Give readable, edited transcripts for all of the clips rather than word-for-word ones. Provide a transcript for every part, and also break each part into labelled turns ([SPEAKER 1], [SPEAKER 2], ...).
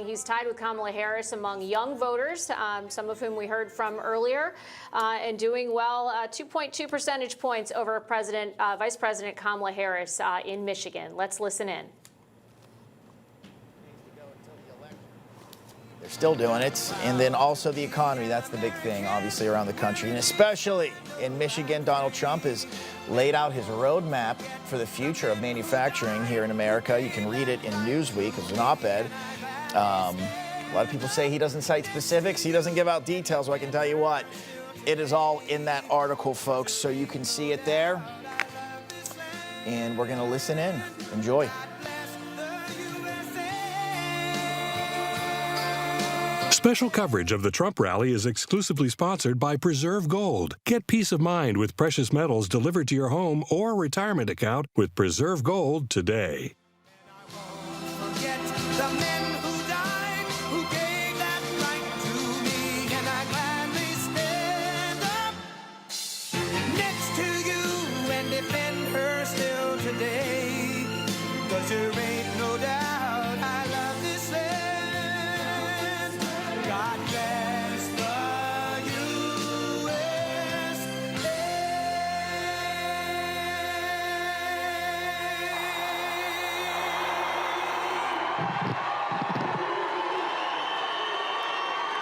[SPEAKER 1] he's tied with Kamala Harris among young voters, some of whom we heard from earlier, and doing well, 2.2 percentage points over Vice President Kamala Harris in Michigan. Let's listen in.
[SPEAKER 2] They're still doing it. And then also the economy. That's the big thing, obviously, around the country. And especially in Michigan, Donald Trump has laid out his roadmap for the future of manufacturing here in America. You can read it in Newsweek. It's an op-ed. A lot of people say he doesn't cite specifics. He doesn't give out details. So I can tell you what, it is all in that article, folks. So you can see it there. And we're going to listen in. Enjoy.
[SPEAKER 3] Special coverage of the Trump rally is exclusively sponsored by Preserve Gold. Get peace of mind with precious metals delivered to your home or retirement account with Preserve Gold today.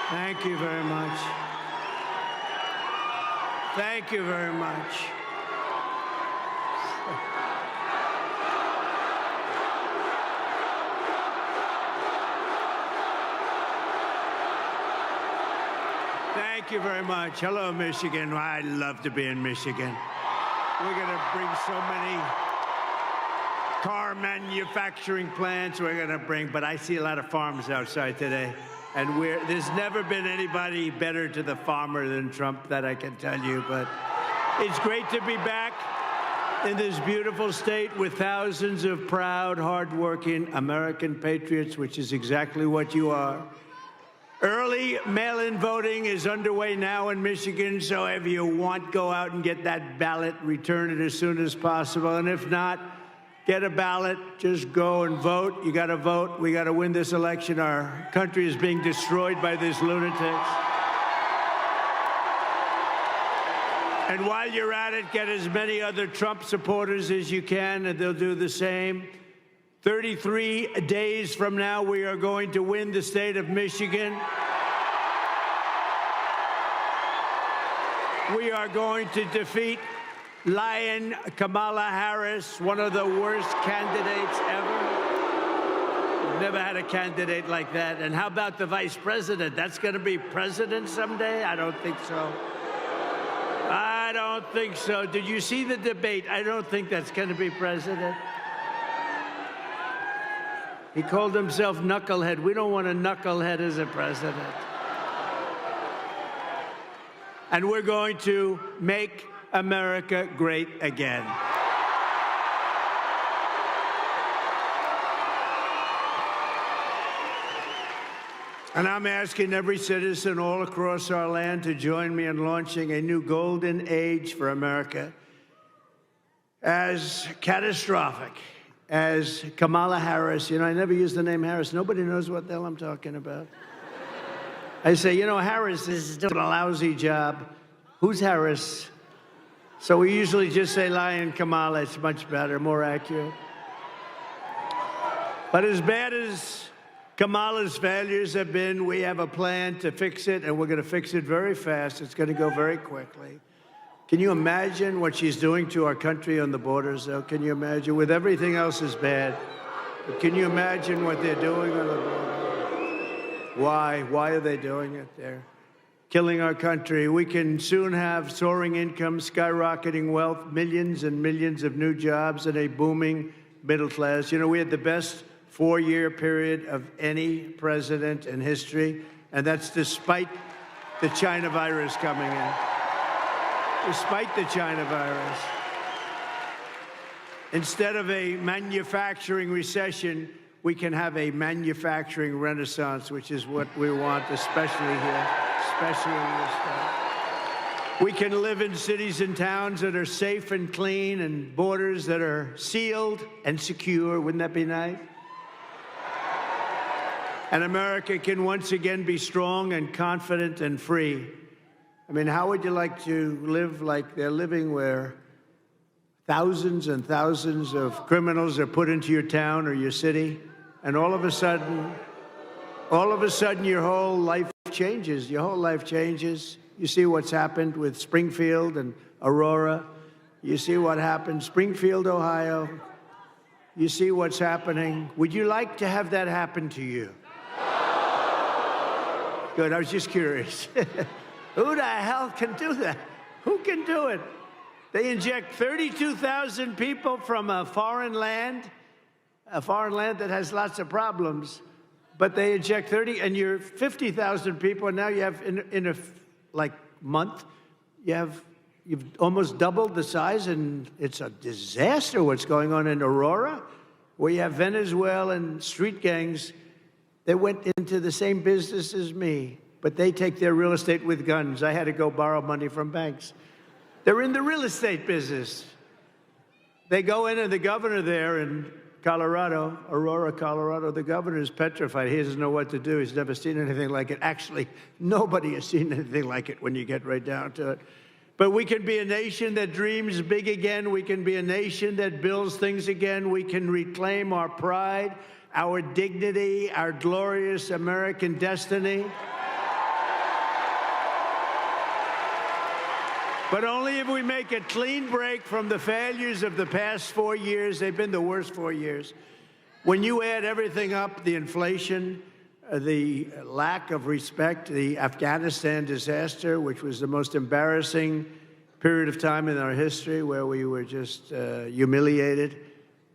[SPEAKER 4] Thank you very much. Thank you very much. Thank you very much. Hello, Michigan. I love to be in Michigan. We're going to bring so many car manufacturing plants we're going to bring, but I see a lot of farms outside today. And there's never been anybody better to the farmer than Trump, that I can tell you. But it's great to be back in this beautiful state with thousands of proud, hardworking American patriots, which is exactly what you are. Early mail-in voting is underway now in Michigan, so if you want, go out and get that ballot, return it as soon as possible. And if not, get a ballot, just go and vote. You gotta vote. We gotta win this election. Our country is being destroyed by these lunatics. And while you're at it, get as many other Trump supporters as you can, and they'll do the same. 33 days from now, we are going to win the state of Michigan. We are going to defeat Lion Kamala Harris, one of the worst candidates ever. We've never had a candidate like that. And how about the vice president? That's going to be president someday? I don't think so. I don't think so. Did you see the debate? I don't think that's going to be president. He called himself knucklehead. We don't want a knucklehead as a president. And we're going to make America great again. And I'm asking every citizen all across our land to join me in launching a new golden age for America. As catastrophic as Kamala Harris, I never use the name Harris. Nobody knows what the hell I'm talking about. I say, Harris is doing a lousy job. Who's Harris? So we usually just say Lion Kamala. It's much better, more accurate. But as bad as Kamala's failures have been, we have a plan to fix it, and we're going to fix it very fast. It's going to go very quickly. Can you imagine what she's doing to our country on the borders, though? Can you imagine? With everything else is bad. But can you imagine what they're doing on the border? Why? Why are they doing it there? Killing our country. We can soon have soaring incomes, skyrocketing wealth, millions and millions of new jobs, and a booming middle class. We had the best four-year period of any president in history, and that's despite the China virus coming in. Despite the China virus. Instead of a manufacturing recession, we can have a manufacturing renaissance, which is what we want, especially here, especially in this state. We can live in cities and towns that are safe and clean and borders that are sealed and secure. Wouldn't that be nice? and America can once again be strong and confident and free. I mean, how would you like to live like they're living, where thousands and thousands of criminals are put into your town or your city, and all of a sudden your whole life changes. Your whole life changes. You see what's happened with Springfield and Aurora. You see what happened, Springfield, Ohio. You see what's happening. Would you like to have that happen to you? Good, I was just curious. Who the hell can do that? Who can do it? They inject 32,000 people from a foreign land that has lots of problems, but they inject 30, and you're 50,000 people, and now you have, in a month, you've almost doubled the size, and it's a disaster what's going on in Aurora, where you have Venezuelan street gangs that went into the same business as me, but they take their real estate with guns. I had to go borrow money from banks. They're in the real estate business. They go in, and the governor there in Colorado, Aurora, Colorado, the governor is petrified. He doesn't know what to do. He's never seen anything like it. Actually, nobody has seen anything like it when you get right down to it. But we can be a nation that dreams big again. We can be a nation that builds things again. We can reclaim our pride, our dignity, our glorious American destiny. But only if we make a clean break from the failures of the past 4 years. They've been the worst 4 years. When you add everything up, the inflation, the lack of respect, the Afghanistan disaster, which was the most embarrassing period of time in our history, where we were just humiliated,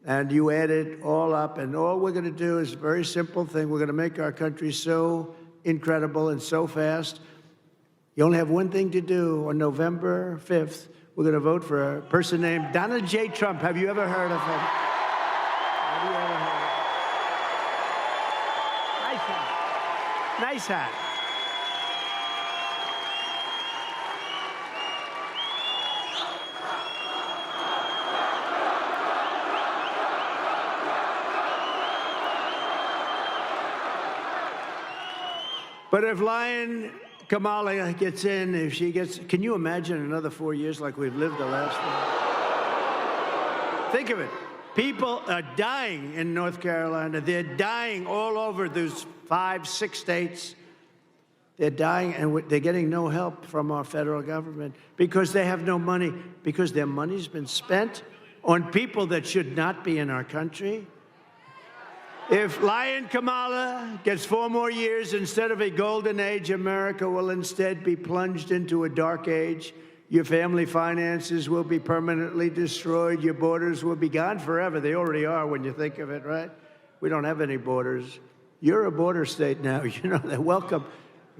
[SPEAKER 4] and you add it all up, and all we're going to do is a very simple thing. We're going to make our country so incredible and so fast. You only have one thing to do. On November 5th, we're going to vote for a person named Donald J. Trump. Have you ever heard of him? Have you ever heard of him? Nice hat. Nice hat. But if Lion Kamala gets in, if she gets, can you imagine another 4 years like we've lived the last one? Think of it. People are dying in North Carolina. They're dying all over those 5, 6 states. They're dying, and they're getting no help from our federal government because they have no money, because their money's been spent on people that should not be in our country. If Lion Kamala gets 4 more years instead of a golden age, America will instead be plunged into a dark age. Your family finances will be permanently destroyed. Your borders will be gone forever. They already are when you think of it, right? We don't have any borders. You're a border state now. You know that. Welcome.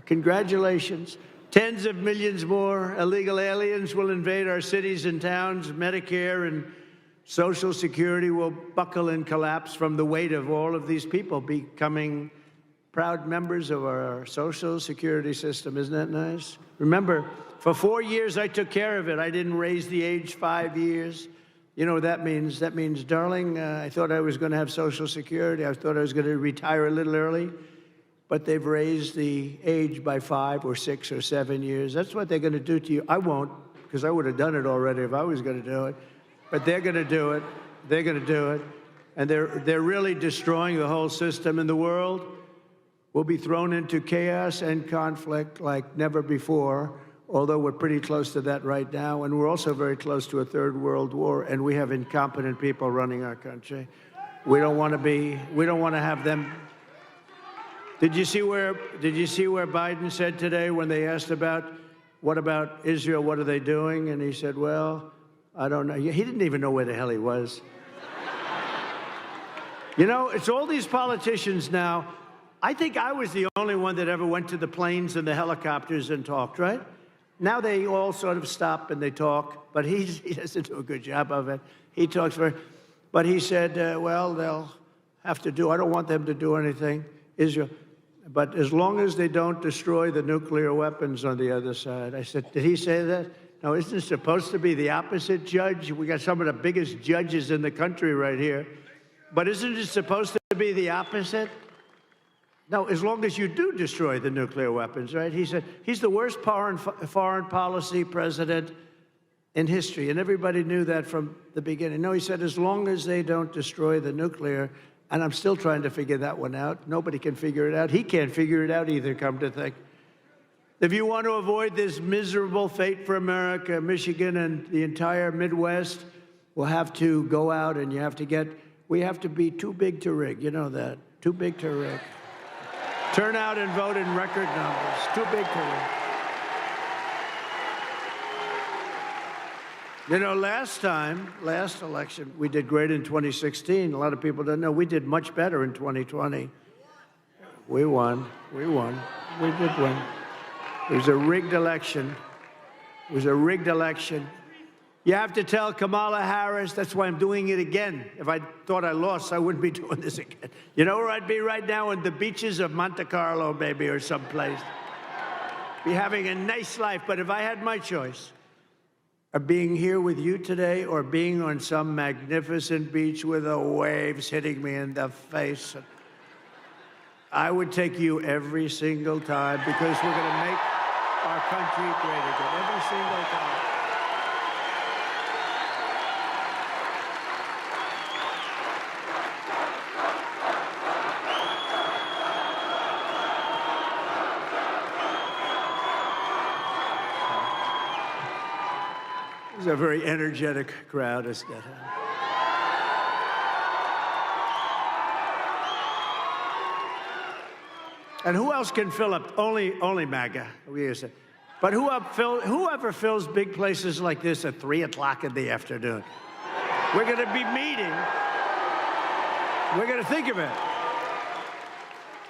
[SPEAKER 4] Congratulations. Tens of millions more illegal aliens will invade our cities and towns. Medicare and Social Security will buckle and collapse from the weight of all of these people becoming proud members of our Social Security system. Isn't that nice? Remember, for 4 years, I took care of it. I didn't raise the age 5 years. You know what that means? That means, darling, I thought I was going to have Social Security. I thought I was going to retire a little early. But they've raised the age by 5 or 6 or 7 years. That's what they're going to do to you. I won't, because I would have done it already if I was going to do it. But they're going to do it. They're going to do it. And they're really destroying the whole system. And the world will be thrown into chaos and conflict like never before, although we're pretty close to that right now. And we're also very close to a third world war. And we have incompetent people running our country. We don't want to have them. Did you see where Biden said today when they asked what about Israel, what are they doing? And he said, well, I don't know. He didn't even know where the hell he was. You know, it's all these politicians now. I think I was the only one that ever went to the planes and the helicopters and talked, right? Now they all sort of stop and they talk, but he doesn't do a good job of it. He talks but he said, well, they'll have to do, I don't want them to do anything, Israel. But as long as they don't destroy the nuclear weapons on the other side. I said, did he say that? No, isn't it supposed to be the opposite, Judge? We got some of the biggest judges in the country right here. But isn't it supposed to be the opposite? No, as long as you do destroy the nuclear weapons, right? He said he's the worst foreign policy president in history, and everybody knew that from the beginning. No, he said as long as they don't destroy the nuclear, and I'm still trying to figure that one out. Nobody can figure it out. He can't figure it out either, come to think. If you want to avoid this miserable fate for America, Michigan and the entire Midwest will have to go out and we have to be too big to rig. You know that. Too big to rig. Turn out and vote in record numbers. Too big to rig. You know, last election, we did great in 2016. A lot of people don't know we did much better in 2020. We won. We did win. It was a rigged election. It was a rigged election. You have to tell Kamala Harris, that's why I'm doing it again. If I thought I lost, I wouldn't be doing this again. You know where I'd be right now? On the beaches of Monte Carlo, maybe, or someplace. Be having a nice life. But if I had my choice of being here with you today or being on some magnificent beach with the waves hitting me in the face, I would take you every single time because we're going to make our country great again. Every single time. It's a very energetic crowd, isn't it? And who else can fill up? Only MAGA. But whoever fills big places like this at 3 o'clock in the afternoon? We're going to be meeting. We're going to think of it.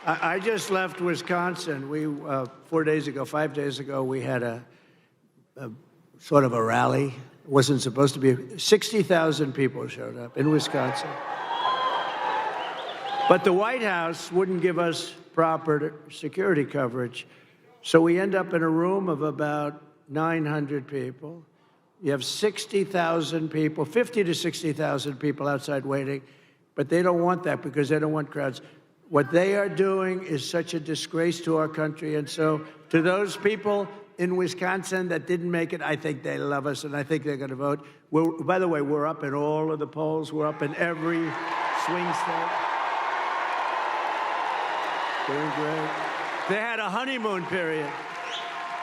[SPEAKER 4] I just left Wisconsin. We 5 days ago, we had a sort of a rally. It wasn't supposed to be. 60,000 people showed up in Wisconsin. But the White House wouldn't give us proper security coverage. So we end up in a room of about 900 people. You have 60,000 people, 50 to 60,000 people outside waiting, but they don't want that because they don't want crowds. What they are doing is such a disgrace to our country. And so to those people in Wisconsin that didn't make it, I think they love us, and I think they're going to vote. By the way, we're up in all of the polls. We're up in every swing state. Doing great. They had a honeymoon period.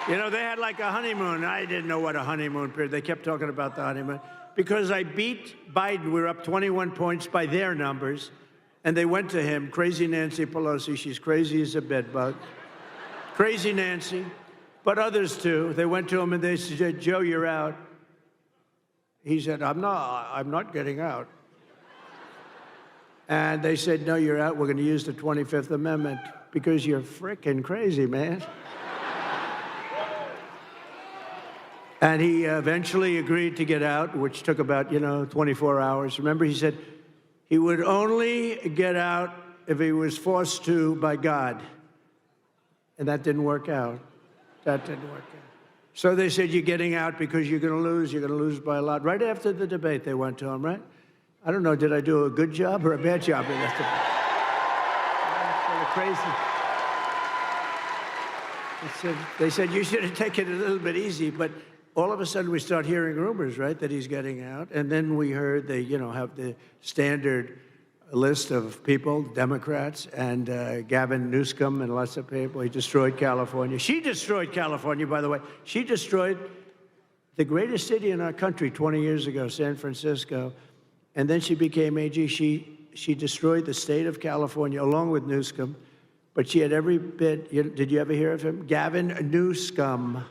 [SPEAKER 4] You know, they had like a honeymoon. I didn't know what a honeymoon period. They kept talking about the honeymoon. Because I beat Biden, we were up 21 points by their numbers, and they went to him, crazy Nancy Pelosi. She's crazy as a bedbug. Crazy Nancy. But others too. They went to him and they said, Joe, you're out. He said, I'm not getting out. And they said, no, you're out. We're going to use the 25th Amendment because you're frickin' crazy, man. And he eventually agreed to get out, which took about, 24 hours. Remember, he said he would only get out if he was forced to by God. And that didn't work out. That didn't work out. So they said, you're getting out because you're going to lose. You're going to lose by a lot. Right after the debate, they went to him, right? I don't know, did I do a good job or a bad job in that debate? Crazy. They said, you should have taken it a little bit easy, but all of a sudden we start hearing rumors, right, that he's getting out. And then we heard they, have the standard list of people, Democrats, and Gavin Newsom and lots of people. He destroyed California. She destroyed California, by the way. She destroyed the greatest city in our country 20 years ago, San Francisco. And then she became AG. She destroyed the state of California along with Newsom. But she had every bit, did you ever hear of him? Gavin Newsom.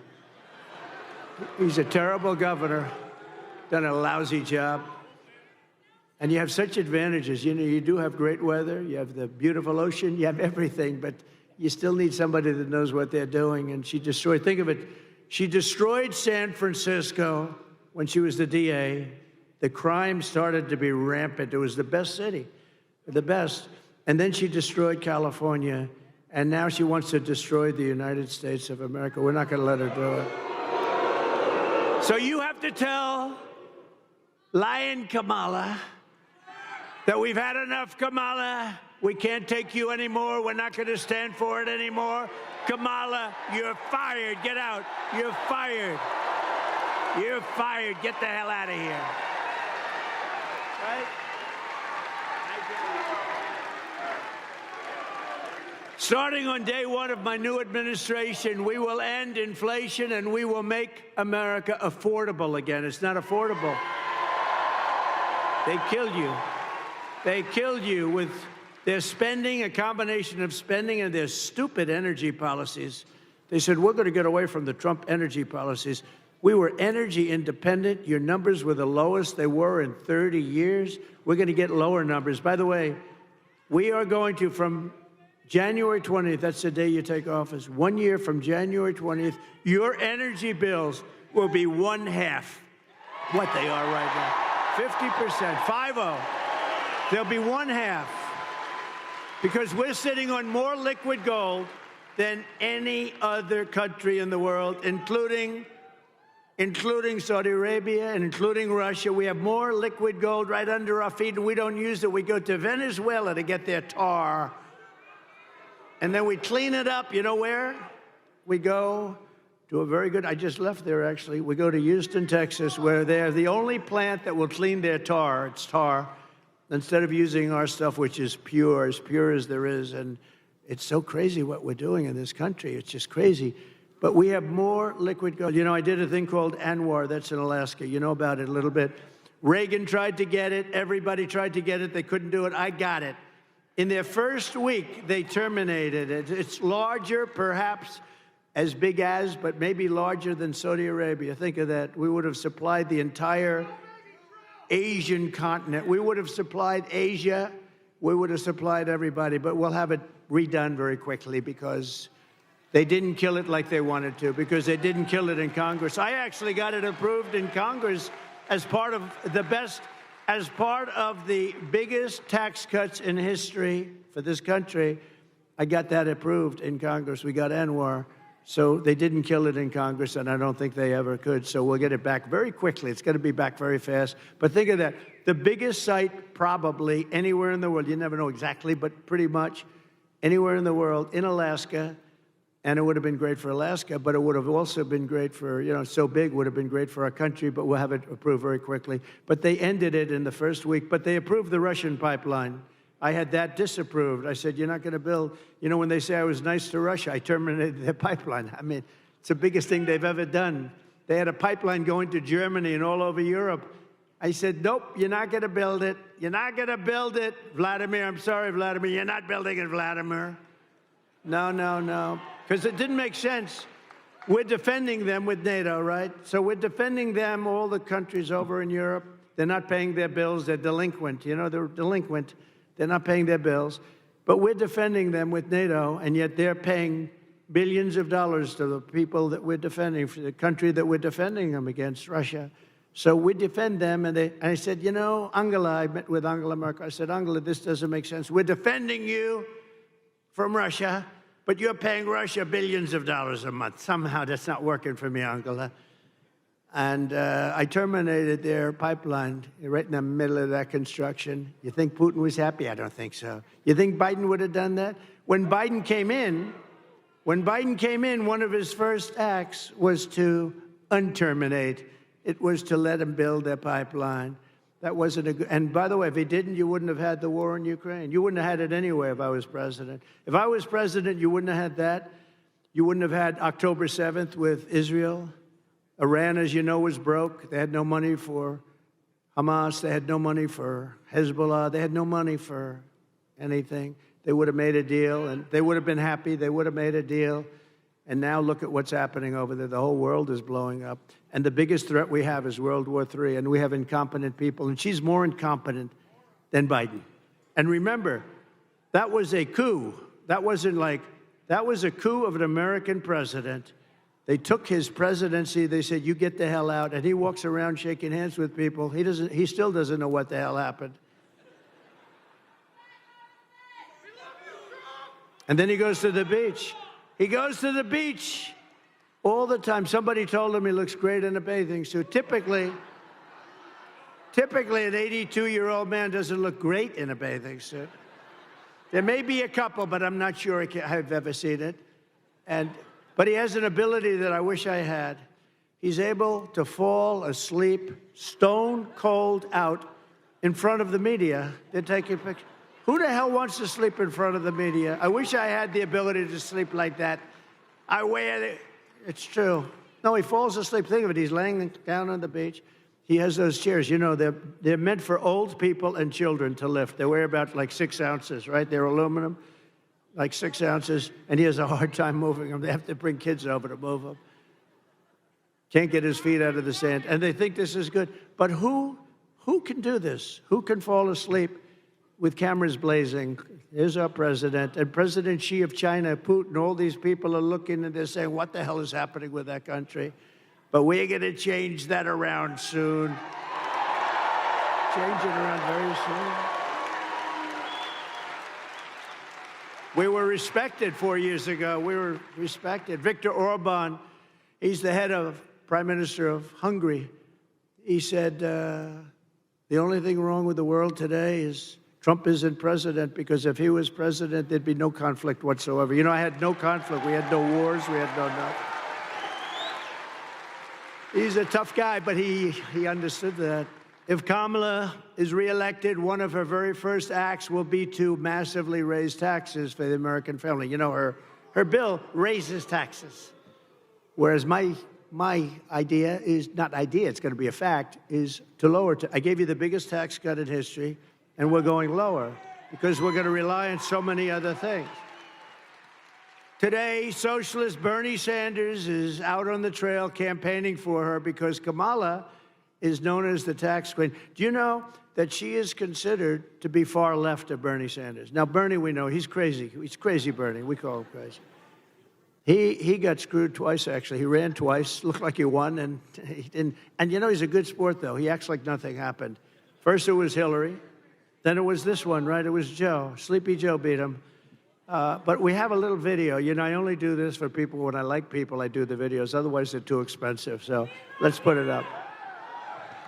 [SPEAKER 4] He's a terrible governor, done a lousy job. And you have such advantages. You do have great weather, you have the beautiful ocean, you have everything, but you still need somebody that knows what they're doing. And she destroyed, think of it, she destroyed San Francisco when she was the DA. The crime started to be rampant. It was the best city, the best. And then she destroyed California, and now she wants to destroy the United States of America. We're not going to let her do it. So you have to tell lying Kamala that we've had enough, Kamala. We can't take you anymore. We're not going to stand for it anymore. Kamala, you're fired. Get out. You're fired. You're fired. Get the hell out of here. Right? Starting on day one of my new administration, we will end inflation and we will make America affordable again. It's not affordable. They killed you. They killed you with their spending, a combination of spending and their stupid energy policies. They said, we're going to get away from the Trump energy policies. We were energy independent. Your numbers were the lowest they were in 30 years. We're going to get lower numbers. By the way, we are going to, from January 20th, that's the day you take office, 1 year from January 20th, your energy bills will be 1/2 what they are right now. 50%, 50. They'll be 1/2. Because we're sitting on more liquid gold than any other country in the world, including Saudi Arabia and including Russia. We have more liquid gold right under our feet, and we don't use it. We go to Venezuela to get their tar. And then we clean it up. You know where? We go to a very good, I just left there actually. We go to Houston, Texas, where they're the only plant that will clean their tar. It's tar. Instead of using our stuff, which is pure as there is. And it's so crazy what we're doing in this country. It's just crazy. But we have more liquid gold. You know, I did a thing called ANWR. That's in Alaska. You know about it a little bit. Reagan tried to get it. Everybody tried to get it. They couldn't do it. I got it. In their first week, they terminated it. It's larger, perhaps as big as, but maybe larger than Saudi Arabia. Think of that. We would have supplied the entire Asian continent. We would have supplied Asia. We would have supplied everybody, but we'll have it redone very quickly because they didn't kill it like they wanted to, because they didn't kill it in Congress. I actually got it approved in Congress as part of the biggest tax cuts in history for this country. I got that approved in Congress. We got ANWR. So they didn't kill it in Congress, and I don't think they ever could. So we'll get it back very quickly. It's going to be back very fast. But think of that. The biggest site probably anywhere in the world, you never know exactly, but pretty much anywhere in the world, in Alaska. And it would have been great for Alaska, but it would have also been great for, you know, so big would have been great for our country, but we'll have it approved very quickly. But they ended it in the first week, but they approved the Russian pipeline. I had that disapproved. I said, you're not going to build, you know, when they say I was nice to Russia, I terminated their pipeline. I mean, it's the biggest thing they've ever done. They had a pipeline going to Germany and all over Europe. I said, nope, you're not going to build it. You're not going to build it. Vladimir, I'm sorry, Vladimir, you're not building it, Vladimir. No, no, no. Because it didn't make sense. We're defending them with NATO, right? So we're defending them, all the countries over in Europe. They're not paying their bills. They're delinquent. You know, they're delinquent. They're not paying their bills. But we're defending them with NATO, and yet they're paying billions of dollars to the people that we're defending, for the country that we're defending them against, Russia. So we defend them, and I said, you know, Angela, I met with Angela Merkel. I said, Angela, this doesn't make sense. We're defending you from Russia, but you're paying Russia billions of dollars a month. Somehow that's not working for me, Angela. And I terminated their pipeline right in the middle of that construction. You think Putin was happy? I don't think so. You think Biden would have done that? When Biden came in, one of his first acts was to unterminate. It was to let him build their pipeline. That wasn't a good, and by the way, if he didn't, you wouldn't have had the war in Ukraine. You wouldn't have had it anyway if I was president. If I was president, you wouldn't have had that. You wouldn't have had October 7th with Israel. Iran, as you know, was broke. They had no money for Hamas. They had no money for Hezbollah. They had no money for anything. They would have made a deal, and they would have been happy. They would have made a deal. And now look at what's happening over there. The whole world is blowing up. And the biggest threat we have is World War III, and we have incompetent people. And she's more incompetent than Biden. And remember, that was a coup. That was a coup of an American president. They took his presidency. They said, you get the hell out. And he walks around shaking hands with people. He still doesn't know what the hell happened. And then he goes to the beach. He goes to the beach all the time. Somebody told him he looks great in a bathing suit. Typically, an 82-year-old man doesn't look great in a bathing suit. There may be a couple, but I'm not sure I've ever seen it. But he has an ability that I wish I had. He's able to fall asleep stone cold out in front of the media. They're taking pictures. Who the hell wants to sleep in front of the media? I wish I had the ability to sleep like that. I wear it. It's true. No, he falls asleep. Think of it. He's laying down on the beach. He has those chairs. You know, they're meant for old people and children to lift. They weigh about like 6 ounces, right? They're aluminum, like 6 ounces. And he has a hard time moving them. They have to bring kids over to move them. Can't get his feet out of the sand. And they think this is good. But who can do this? Who can fall asleep with cameras blazing? Here's our president. And President Xi of China, Putin, all these people are looking and they're saying, what the hell is happening with that country? But we're going to change that around soon. Change it around very soon. We were respected 4 years ago. We were respected. Viktor Orban, he's the head of Prime Minister of Hungary. He said, the only thing wrong with the world today is Trump isn't president, because if he was president, there'd be no conflict whatsoever. You know, I had no conflict. We had no wars. We had no nothing. He's a tough guy, but he understood that. If Kamala is reelected, one of her very first acts will be to massively raise taxes for the American family. You know, her bill raises taxes, whereas my idea is not idea, it's going to be a fact, is to lower. I gave you the biggest tax cut in history, and we're going lower because we're going to rely on so many other things. Today, socialist Bernie Sanders is out on the trail campaigning for her because Kamala is known as the tax queen. Do you know that she is considered to be far left of Bernie Sanders? Now, Bernie, we know, he's crazy. He's crazy Bernie. We call him crazy. He got screwed twice, actually. He ran twice, looked like he won, and he didn't. And you know, he's a good sport, though. He acts like nothing happened. First it was Hillary. Then it was this one, right? It was Joe. Sleepy Joe beat him. But we have a little video. You know, I only do this for people. When I like people, I do the videos. Otherwise, they're too expensive. So let's put it up.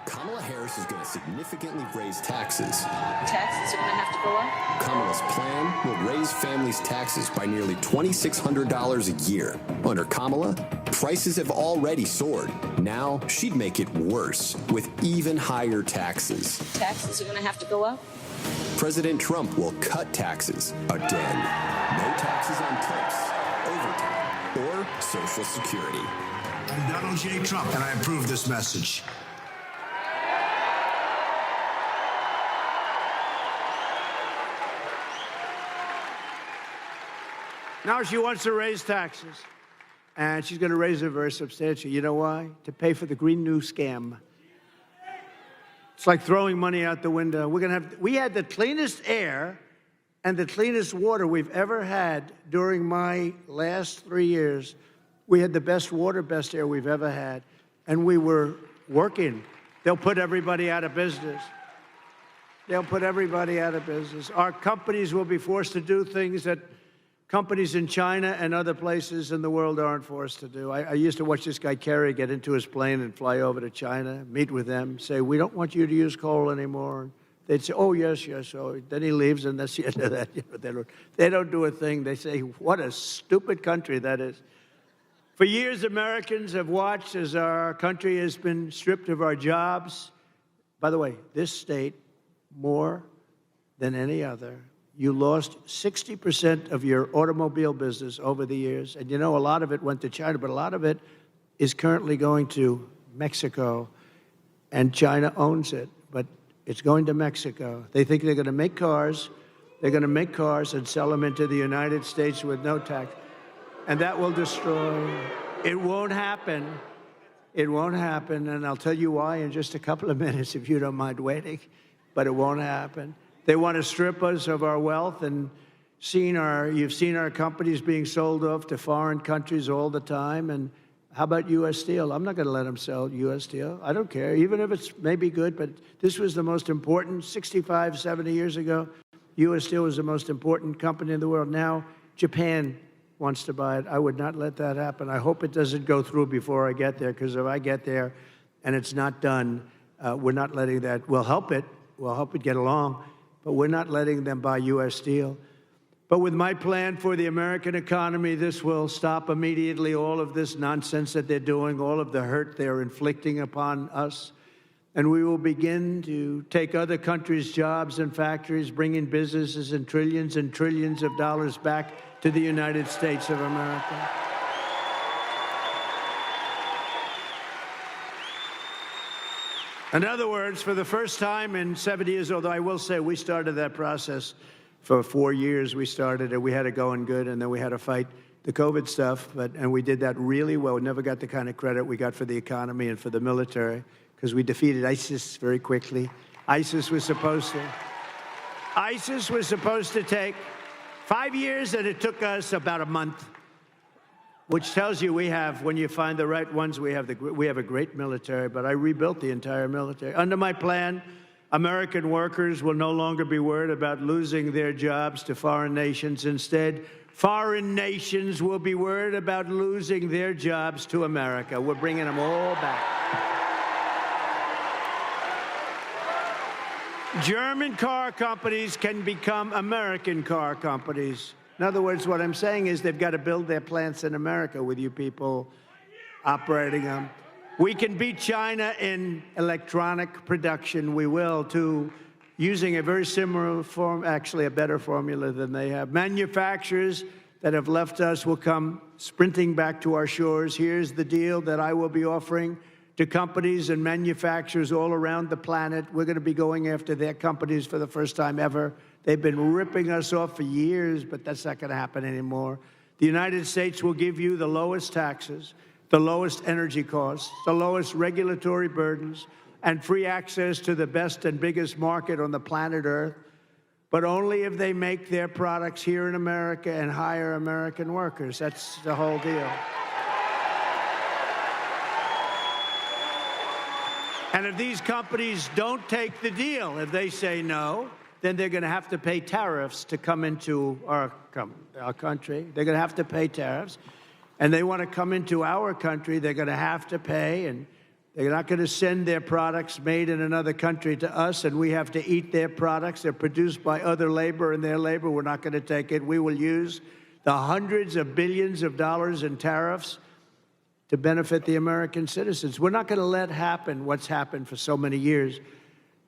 [SPEAKER 5] Kamala Harris is going to significantly raise taxes.
[SPEAKER 6] Taxes are going to have to go up?
[SPEAKER 5] Kamala's plan will raise families' taxes by nearly $2,600 a year. Under Kamala, prices have already soared. Now she'd make it worse with even higher taxes.
[SPEAKER 6] Taxes are going to have to go up?
[SPEAKER 5] President Trump will cut taxes again. No taxes on tips, overtime, or Social Security.
[SPEAKER 7] I'm Donald J. Trump, and I approve this message.
[SPEAKER 4] Now she wants to raise taxes, and she's going to raise it very substantially. You know why? To pay for the Green New scam. It's like throwing money out the window. We had the cleanest air and the cleanest water we've ever had during my last 3 years. We had the best water, best air we've ever had, and we were working. They'll put everybody out of business. They'll put everybody out of business. Our companies will be forced to do things that companies in China and other places in the world aren't forced to do. I used to watch this guy Kerry get into his plane and fly over to China, meet with them, say, we don't want you to use coal anymore. And they'd say, oh, yes, yes. So then he leaves, and that's the end of that. You know, they don't do a thing. They say, what a stupid country that is. For years, Americans have watched as our country has been stripped of our jobs. By the way, this state, more than any other, you lost 60% of your automobile business over the years. And you know, a lot of it went to China, but a lot of it is currently going to Mexico. And China owns it, but it's going to Mexico. They think they're going to make cars. They're going to make cars and sell them into the United States with no tax. And that will destroy. It won't happen. It won't happen. And I'll tell you why in just a couple of minutes, if you don't mind waiting. But it won't happen. They want to strip us of our wealth, and you've seen our companies being sold off to foreign countries all the time. And how about U.S. Steel? I'm not going to let them sell U.S. Steel. I don't care, even if it's maybe good, but this was the most important. 65, 70 years ago, U.S. Steel was the most important company in the world. Now, Japan wants to buy it. I would not let that happen. I hope it doesn't go through before I get there, because if I get there and it's not done, we're not letting that. We'll help it. We'll help it get along. But we're not letting them buy U.S. Steel. But with my plan for the American economy, this will stop immediately all of this nonsense that they're doing, all of the hurt they're inflicting upon us. And we will begin to take other countries' jobs and factories, bringing businesses and trillions of dollars back to the United States of America. In other words, for the first time in 70 years, although I will say we started that process for 4 years, we started it. We had it going good, and then we had to fight the COVID stuff, and we did that really well. We never got the kind of credit we got for the economy and for the military, because we defeated ISIS very quickly. ISIS was supposed to take 5 years, and it took us about a month, which tells you we have, when you find the right ones, we have a great military. But I rebuilt the entire military. Under my plan, American workers will no longer be worried about losing their jobs to foreign nations. Instead, foreign nations will be worried about losing their jobs to America. We're bringing them all back. German car companies can become American car companies. In other words, what I'm saying is they've got to build their plants in America with you people operating them. We can beat China in electronic production. We will, too, using a very similar form, actually a better formula than they have. Manufacturers that have left us will come sprinting back to our shores. Here's the deal that I will be offering to companies and manufacturers all around the planet. We're going to be going after their companies for the first time ever. They've been ripping us off for years, but that's not going to happen anymore. The United States will give you the lowest taxes, the lowest energy costs, the lowest regulatory burdens, and free access to the best and biggest market on the planet Earth, but only if they make their products here in America and hire American workers. That's the whole deal. And if these companies don't take the deal, if they say no, then they're going to have to pay tariffs to come into our country. They're going to have to pay tariffs. And they want to come into our country, they're going to have to pay, and they're not going to send their products made in another country to us, and we have to eat their products. They're produced by other labor, and their labor, we're not going to take it. We will use the hundreds of billions of dollars in tariffs to benefit the American citizens. We're not going to let happen what's happened for so many years.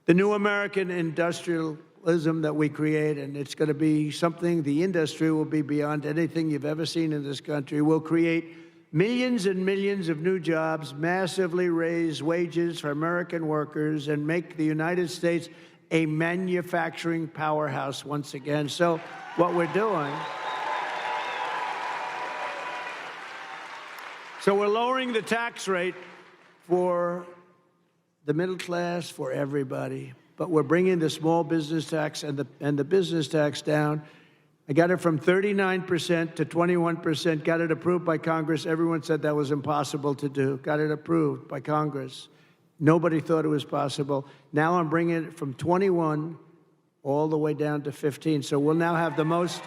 [SPEAKER 4] The new American industrialism that we create, and it's going to be something, the industry will be beyond anything you've ever seen in this country. We'll create millions and millions of new jobs, massively raise wages for American workers, and make the United States a manufacturing powerhouse once again. So what we're doing, so we're lowering the tax rate for the middle class, for everybody. But we're bringing the small business tax and the business tax down. I got it from 39% to 21%, got it approved by Congress. Everyone said that was impossible to do. Got it approved by Congress. Nobody thought it was possible. Now I'm bringing it from 21 all the way down to 15. So we'll now have the most,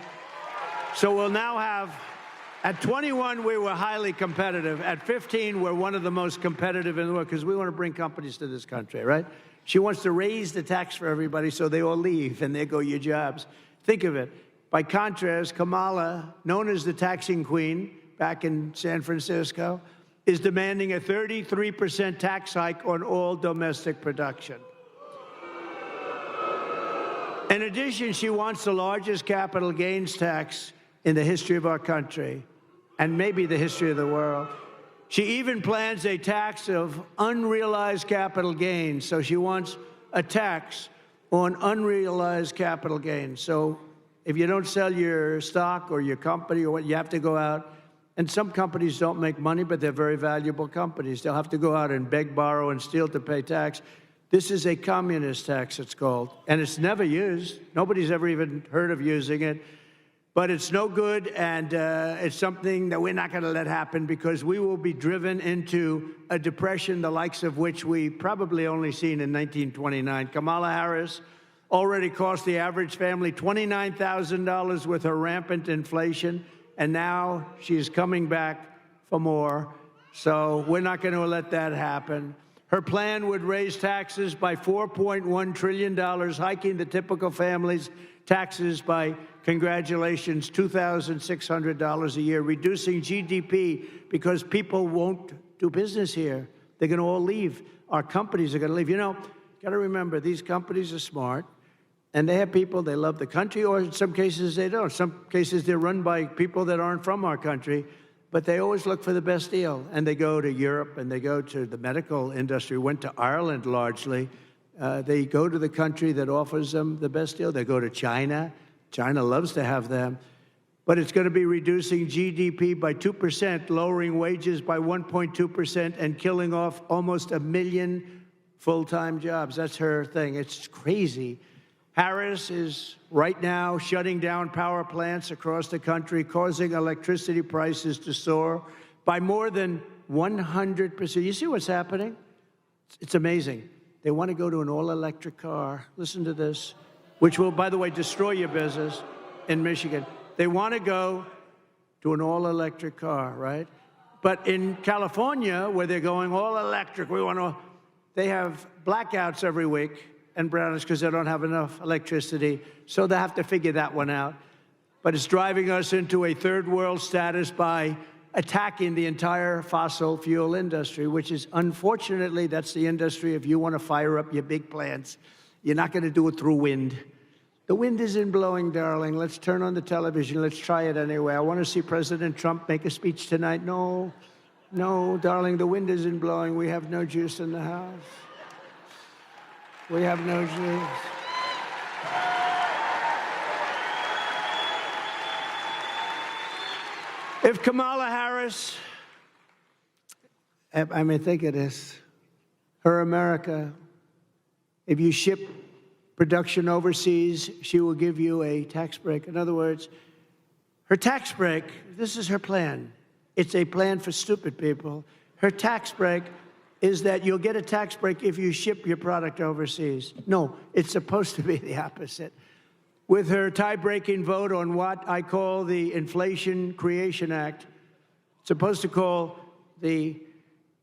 [SPEAKER 4] at 21, we were highly competitive. At 15, we're one of the most competitive in the world, because we want to bring companies to this country, right? She wants to raise the tax for everybody so they all leave, and there go your jobs. Think of it. By contrast, Kamala, known as the taxing queen back in San Francisco, is demanding a 33% tax hike on all domestic production. In addition, she wants the largest capital gains tax in the history of our country, and maybe the history of the world. She even plans a tax of unrealized capital gains. So she wants a tax on unrealized capital gains. So if you don't sell your stock or your company or what, you have to go out. And some companies don't make money, but they're very valuable companies. They'll have to go out and beg, borrow, and steal to pay tax. This is a communist tax, it's called. And it's never used. Nobody's ever even heard of using it. But it's no good, and it's something that we're not going to let happen, because we will be driven into a depression, the likes of which we probably only seen in 1929. Kamala Harris already cost the average family $29,000 with her rampant inflation, and now she's coming back for more. So we're not going to let that happen. Her plan would raise taxes by $4.1 trillion, hiking the typical family's taxes by Congratulations, $2,600 a year, reducing GDP because people won't do business here. They're going to all leave. Our companies are going to leave. You know, got to remember, these companies are smart, and they have people, they love the country, or in some cases they don't. Some cases they're run by people that aren't from our country, but they always look for the best deal. And they go to Europe, and they go to the medical industry, went to Ireland largely. They go to the country that offers them the best deal. They go to China. China loves to have them. But it's going to be reducing GDP by 2%, lowering wages by 1.2%, and killing off almost 1 million full-time jobs. That's her thing. It's crazy. Harris is right now shutting down power plants across the country, causing electricity prices to soar by more than 100%. You see what's happening? It's amazing. They want to go to an all-electric car. Listen to this, which will, by the way, destroy your business in Michigan. They want to go to an all-electric car, right? But in California, where they're going all-electric, they have blackouts every week and brownouts because they don't have enough electricity, so they have to figure that one out. But it's driving us into a third world status by attacking the entire fossil fuel industry, which is, unfortunately, that's the industry. If you want to fire up your big plants, you're not going to do it through wind. The wind isn't blowing, darling. Let's turn on the television. Let's try it anyway. I want to see President Trump make a speech tonight. No, darling, the wind isn't blowing. We have no juice in the house. We have no juice. If Kamala Harris, I mean, think of this, her America, if you ship production overseas, she will give you a tax break. In other words, her tax break, this is her plan. It's a plan for stupid people. Her tax break is that you'll get a tax break if you ship your product overseas. No, it's supposed to be the opposite. With her tie-breaking vote on what I call the Inflation Creation Act, it's supposed to call the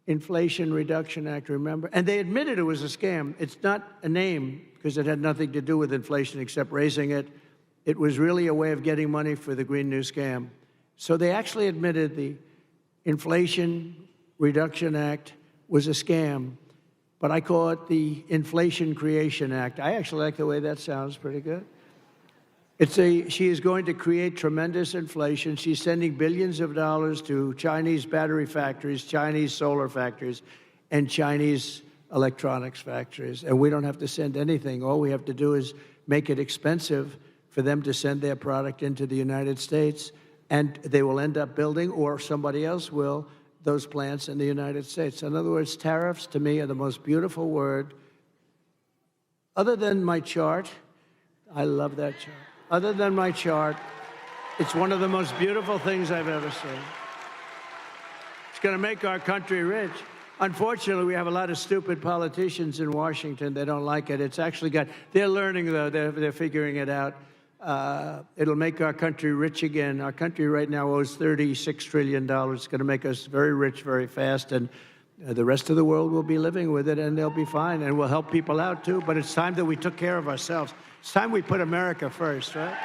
[SPEAKER 4] Inflation Reduction Act, remember? And they admitted it was a scam. It's not a name because it had nothing to do with inflation except raising it. It was really a way of getting money for the Green New Scam. So they actually admitted the Inflation Reduction Act was a scam, but I call it the Inflation Creation Act. I actually like the way that sounds, pretty good. She is going to create tremendous inflation. She's sending billions of dollars to Chinese battery factories, Chinese solar factories, and Chinese electronics factories. And we don't have to send anything. All we have to do is make it expensive for them to send their product into the United States, and they will end up building, or somebody else will, those plants in the United States. In other words, tariffs, to me, are the most beautiful word. Other than my chart, I love that chart. Other than my chart, it's one of the most beautiful things I've ever seen. It's going to make our country rich. Unfortunately, we have a lot of stupid politicians in Washington. They don't like it. It's actually they're learning, though. They're figuring it out. It'll make our country rich again. Our country right now owes $36 trillion. It's going to make us very rich very fast, and the rest of the world will be living with it, and they'll be fine, and we'll help people out, too. But it's time that we took care of ourselves. It's time we put America first, right?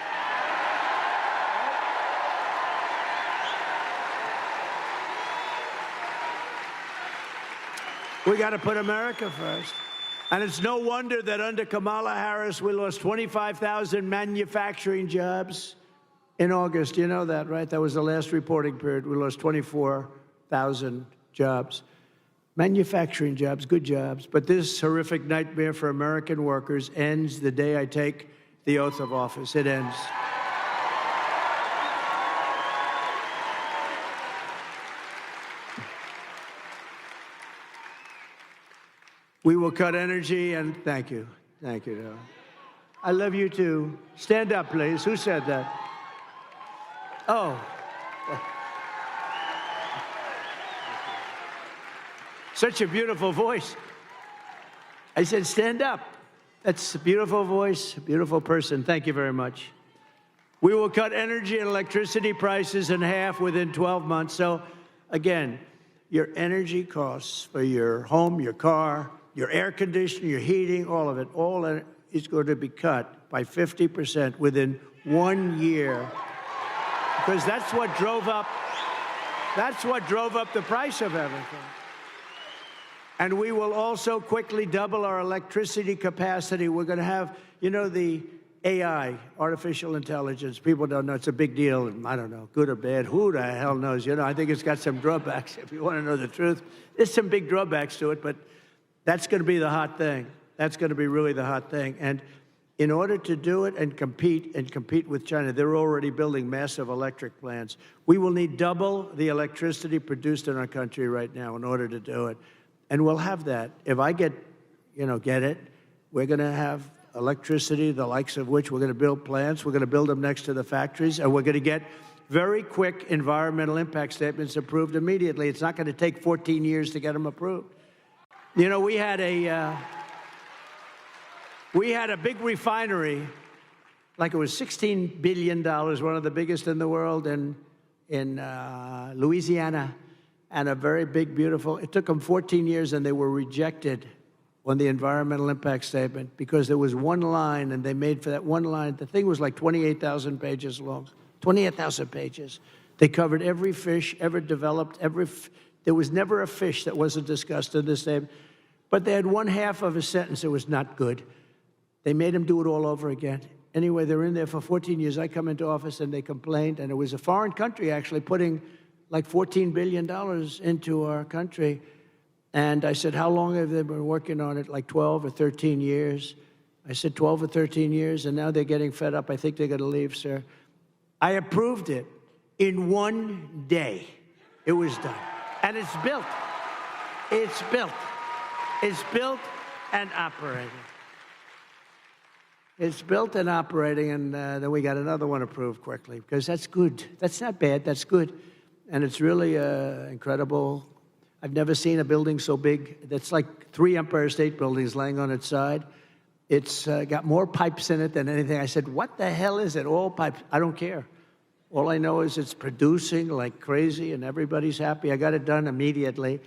[SPEAKER 4] We got to put America first. And it's no wonder that under Kamala Harris, we lost 25,000 manufacturing jobs in August. You know that, right? That was the last reporting period. We lost 24,000 jobs. Manufacturing jobs, good jobs. But this horrific nightmare for American workers ends the day I take the oath of office. It ends. We will cut energy, and thank you. Thank you, Darryl. I love you, too. Stand up, please. Who said that? Oh. Such a beautiful voice. I said, stand up. That's a beautiful voice, a beautiful person. Thank you very much. We will cut energy and electricity prices in half within 12 months. So, again, your energy costs for your home, your car, your air conditioning, your heating, all of it, all is going to be cut by 50% within 1 year, because that's what drove up the price of everything. And we will also quickly double our electricity capacity. We're going to have, you know, the AI, artificial intelligence. People don't know. It's a big deal. I don't know, good or bad. Who the hell knows? You know, I think it's got some drawbacks. If you want to know the truth, there's some big drawbacks to it, but that's going to be the hot thing. That's going to be really the hot thing. And in order to do it and compete with China, they're already building massive electric plants. We will need double the electricity produced in our country right now in order to do it. And we'll have that. If I get it, we're going to have electricity, the likes of which we're going to build plants. We're going to build them next to the factories, and we're going to get very quick environmental impact statements approved immediately. It's not going to take 14 years to get them approved. You know, we had a big refinery, like it was $16 billion, one of the biggest in the world, in Louisiana. And a very big, beautiful, it took them 14 years, and they were rejected on the environmental impact statement because there was one line, and they made for that one line. The thing was like 28,000 pages long, 28,000 pages. They covered every fish ever developed, there was never a fish that wasn't discussed in this statement. But they had one half of a sentence that was not good. They made them do it all over again. Anyway, they're in there for 14 years. I come into office, and they complained, and it was a foreign country actually putting like $14 billion into our country. And I said, how long have they been working on it? Like 12 or 13 years. I said, 12 or 13 years, and now they're getting fed up. I think they're going to leave, sir. I approved it in 1 day. It was done. And it's built. It's built. It's built and operating. It's built and operating, and then we got another one approved quickly, because that's good. That's not bad. That's good. And it's really incredible. I've never seen a building so big. That's like 3 Empire State Buildings laying on its side. It's got more pipes in it than anything. I said, what the hell is it? All pipes. I don't care. All I know is it's producing like crazy, and everybody's happy. I got it done immediately.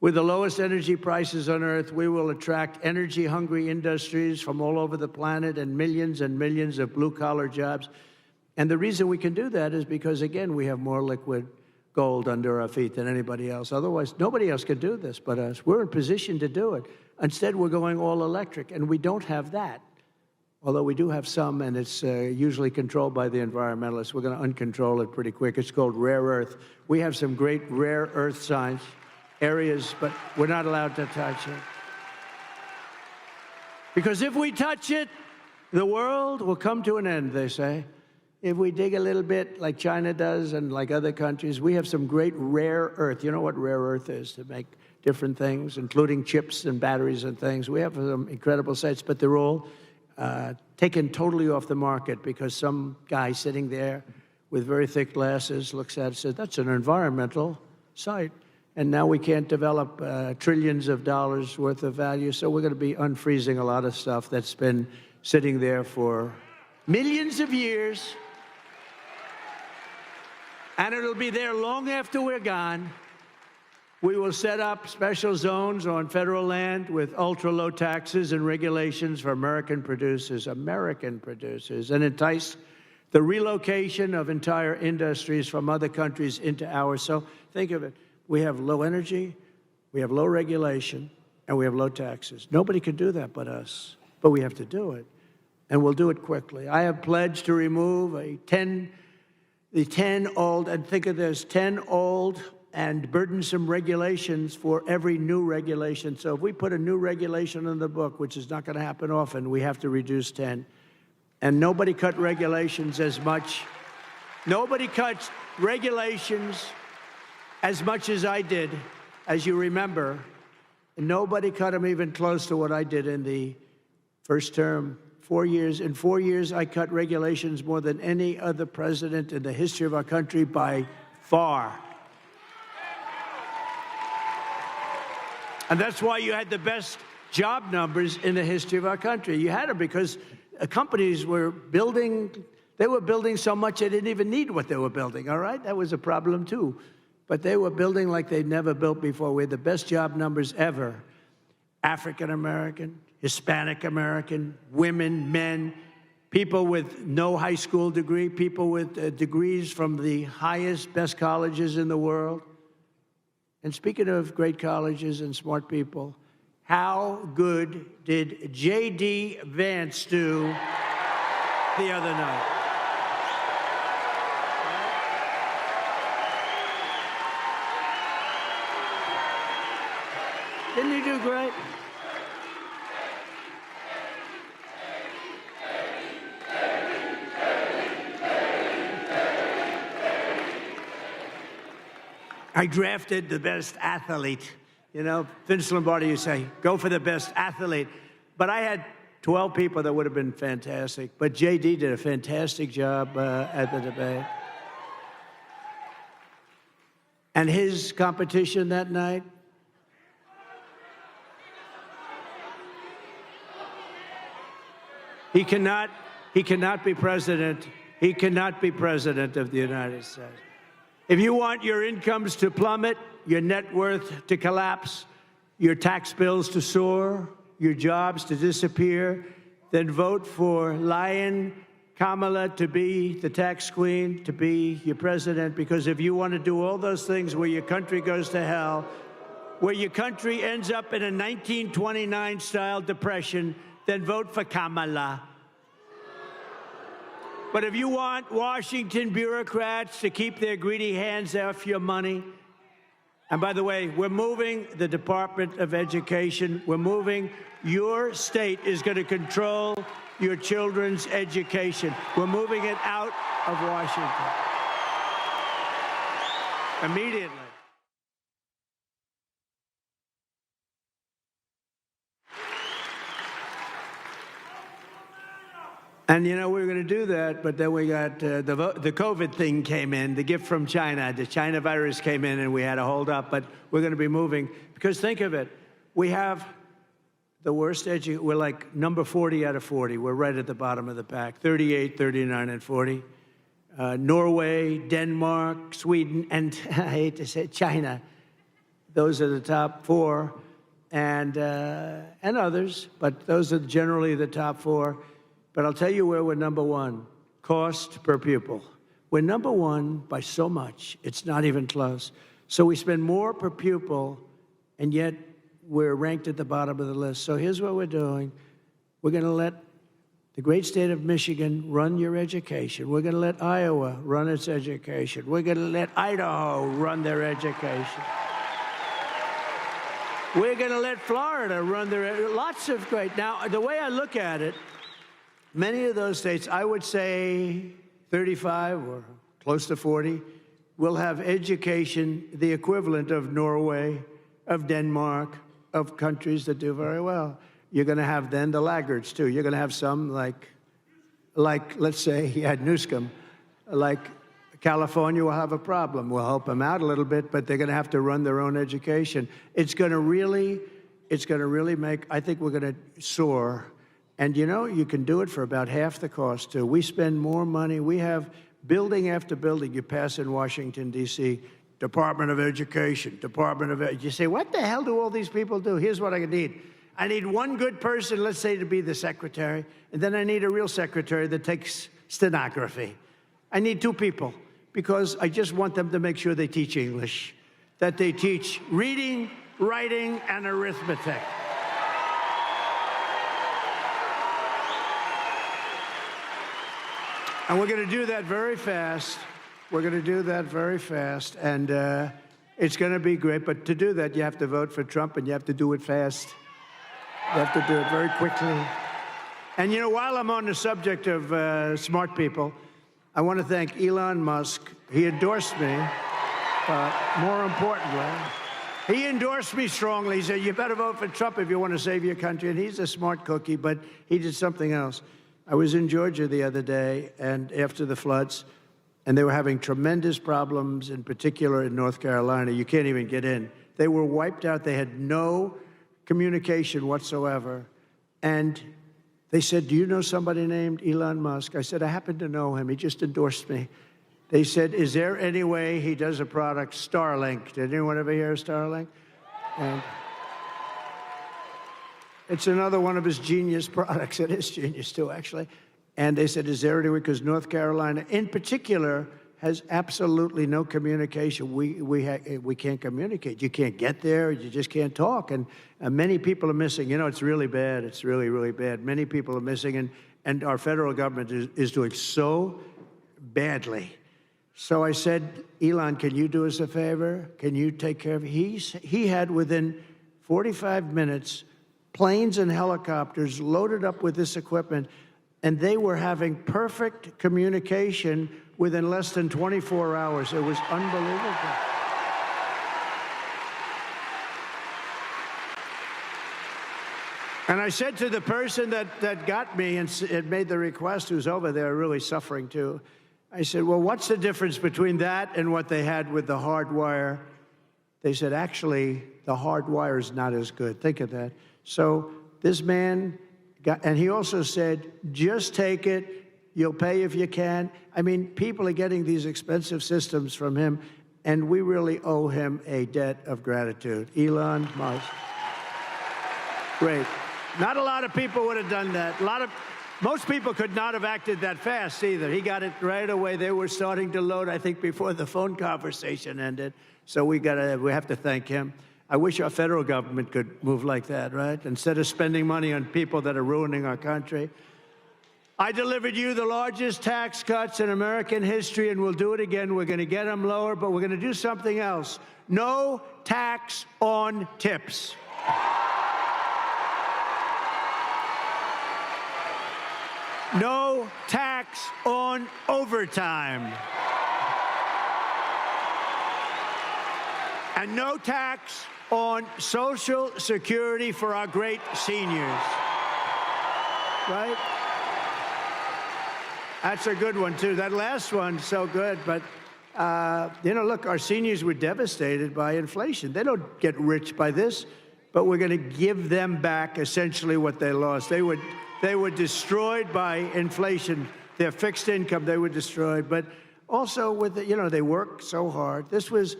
[SPEAKER 4] With the lowest energy prices on Earth, we will attract energy-hungry industries from all over the planet and millions of blue-collar jobs. And the reason we can do that is because, again, we have more liquid gold under our feet than anybody else. Otherwise, nobody else could do this but us. We're in position to do it. Instead, we're going all electric, and we don't have that. Although we do have some, and it's usually controlled by the environmentalists. We're going to uncontrol it pretty quick. It's called rare earth. We have some great rare earth science areas, but we're not allowed to touch it. Because if we touch it, the world will come to an end, they say. If we dig a little bit like China does and like other countries, we have some great rare earth. You know what rare earth is, to make different things, including chips and batteries and things. We have some incredible sites, but they're all taken totally off the market because some guy sitting there with very thick glasses looks at it and says, that's an environmental site. And now we can't develop trillions of dollars worth of value, so we're going to be unfreezing a lot of stuff that's been sitting there for millions of years. And it'll be there long after we're gone. We will set up special zones on federal land with ultra-low taxes and regulations for American producers, and entice the relocation of entire industries from other countries into ours. So think of it. We have low energy, we have low regulation, and we have low taxes. Nobody can do that but us, but we have to do it, and we'll do it quickly. I have pledged to remove the 10 old, and think of this, 10 old and burdensome regulations for every new regulation. So if we put a new regulation in the book, which is not going to happen often, we have to reduce 10. And nobody cut regulations as much. Nobody cuts regulations as much as I did, as you remember. And nobody cut them even close to what I did in the first term. 4 years. In 4 years, I cut regulations more than any other president in the history of our country by far. And that's why you had the best job numbers in the history of our country. You had them because companies were building, they were building so much they didn't even need what they were building, all right? That was a problem too. But they were building like they'd never built before. We had the best job numbers ever. African American, Hispanic American, women, men, people with no high school degree, people with degrees from the highest, best colleges in the world. And speaking of great colleges and smart people, how good did J.D. Vance do the other night? Didn't he do great? I drafted the best athlete. You know, Vince Lombardi, you say, go for the best athlete. But I had 12 people that would have been fantastic. But J.D. did a fantastic job at the debate. And his competition that night, he cannot be president. He cannot be president of the United States. If you want your incomes to plummet, your net worth to collapse, your tax bills to soar, your jobs to disappear, then vote for Lion Kamala to be the tax queen, to be your president, because if you want to do all those things where your country goes to hell, where your country ends up in a 1929-style depression, then vote for Kamala. But if you want Washington bureaucrats to keep their greedy hands off your money, and by the way, we're moving the Department of Education. We're moving. Your state is going to control your children's education. We're moving it out of Washington immediately. And, you know, we were going to do that, but then we got the COVID thing came in, the gift from China. The China virus came in, and we had to hold up. But we're going to be moving. Because think of it. We have the worst we're like number 40 out of 40. We're right at the bottom of the pack, 38, 39, and 40. Norway, Denmark, Sweden, and I hate to say it, China. Those are the top four, and others. But those are generally the top four. But I'll tell you where we're number one, cost per pupil. We're number one by so much, it's not even close. So we spend more per pupil, and yet we're ranked at the bottom of the list. So here's what we're doing. We're going to let the great state of Michigan run your education. We're going to let Iowa run its education. We're going to let Idaho run their education. We're going to let Florida run their, lots of great. Now, the way I look at it, many of those states, I would say 35 or close to 40, will have education the equivalent of Norway, of Denmark, of countries that do very well. You're going to have then the laggards, too. You're going to have some like let's say, he had Newsom, like California will have a problem. We'll help them out a little bit, but they're going to have to run their own education. It's going to really make, I think we're going to soar. And, you know, you can do it for about half the cost, too. We spend more money. We have building after building you pass in Washington, D.C., Department of Education, Department of You say, what the hell do all these people do? Here's what I need. I need one good person, let's say, to be the secretary, and then I need a real secretary that takes stenography. I need two people, because I just want them to make sure they teach English, that they teach reading, writing, and arithmetic. And we're going to do that very fast. We're going to do that very fast, and it's going to be great. But to do that, you have to vote for Trump, and you have to do it fast. You have to do it very quickly. And, you know, while I'm on the subject of smart people, I want to thank Elon Musk. He endorsed me, more importantly. He endorsed me strongly. He said, you better vote for Trump if you want to save your country. And he's a smart cookie, but he did something else. I was in Georgia the other day, and after the floods, and they were having tremendous problems, in particular in North Carolina. You can't even get in. They were wiped out. They had no communication whatsoever. And they said, do you know somebody named Elon Musk? I said, I happen to know him. He just endorsed me. They said, is there any way he does a product, Starlink? Did anyone ever hear of Starlink? And it's another one of his genius products. It is genius, too, actually. And they said, is there any way, because North Carolina in particular has absolutely no communication. We can't communicate. You can't get there. You just can't talk. And many people are missing. You know, it's really bad. It's really, really bad. Many people are missing, and our federal government is doing so badly. So I said, Elon, can you do us a favor? Can you take care of it? He had, within 45 minutes, planes and helicopters loaded up with this equipment, and they were having perfect communication within less than 24 hours. It was unbelievable. And I said to the person that got me and made the request, who's over there really suffering too, I said, well, what's the difference between that and what they had with the hard wire? They said, actually, the hard wire is not as good. Think of that. So this man got, and he also said, just take it. You'll pay if you can. I mean, people are getting these expensive systems from him, and we really owe him a debt of gratitude. Elon Musk. Great. Not a lot of people would have done that. Most people could not have acted that fast either. He got it right away. They were starting to load, I think, before the phone conversation ended. So we have to thank him. I wish our federal government could move like that, right? Instead of spending money on people that are ruining our country. I delivered you the largest tax cuts in American history, and we'll do it again. We're going to get them lower, but we're going to do something else. No tax on tips. No tax on overtime. And no tax on Social Security for our great seniors. Right? That's a good one, too. That last one's so good. But, you know, look, our seniors were devastated by inflation. They don't get rich by this, but we're going to give them back essentially what they lost. They were destroyed by inflation. Their fixed income, they were destroyed. But also, with the, you know, they work so hard. This was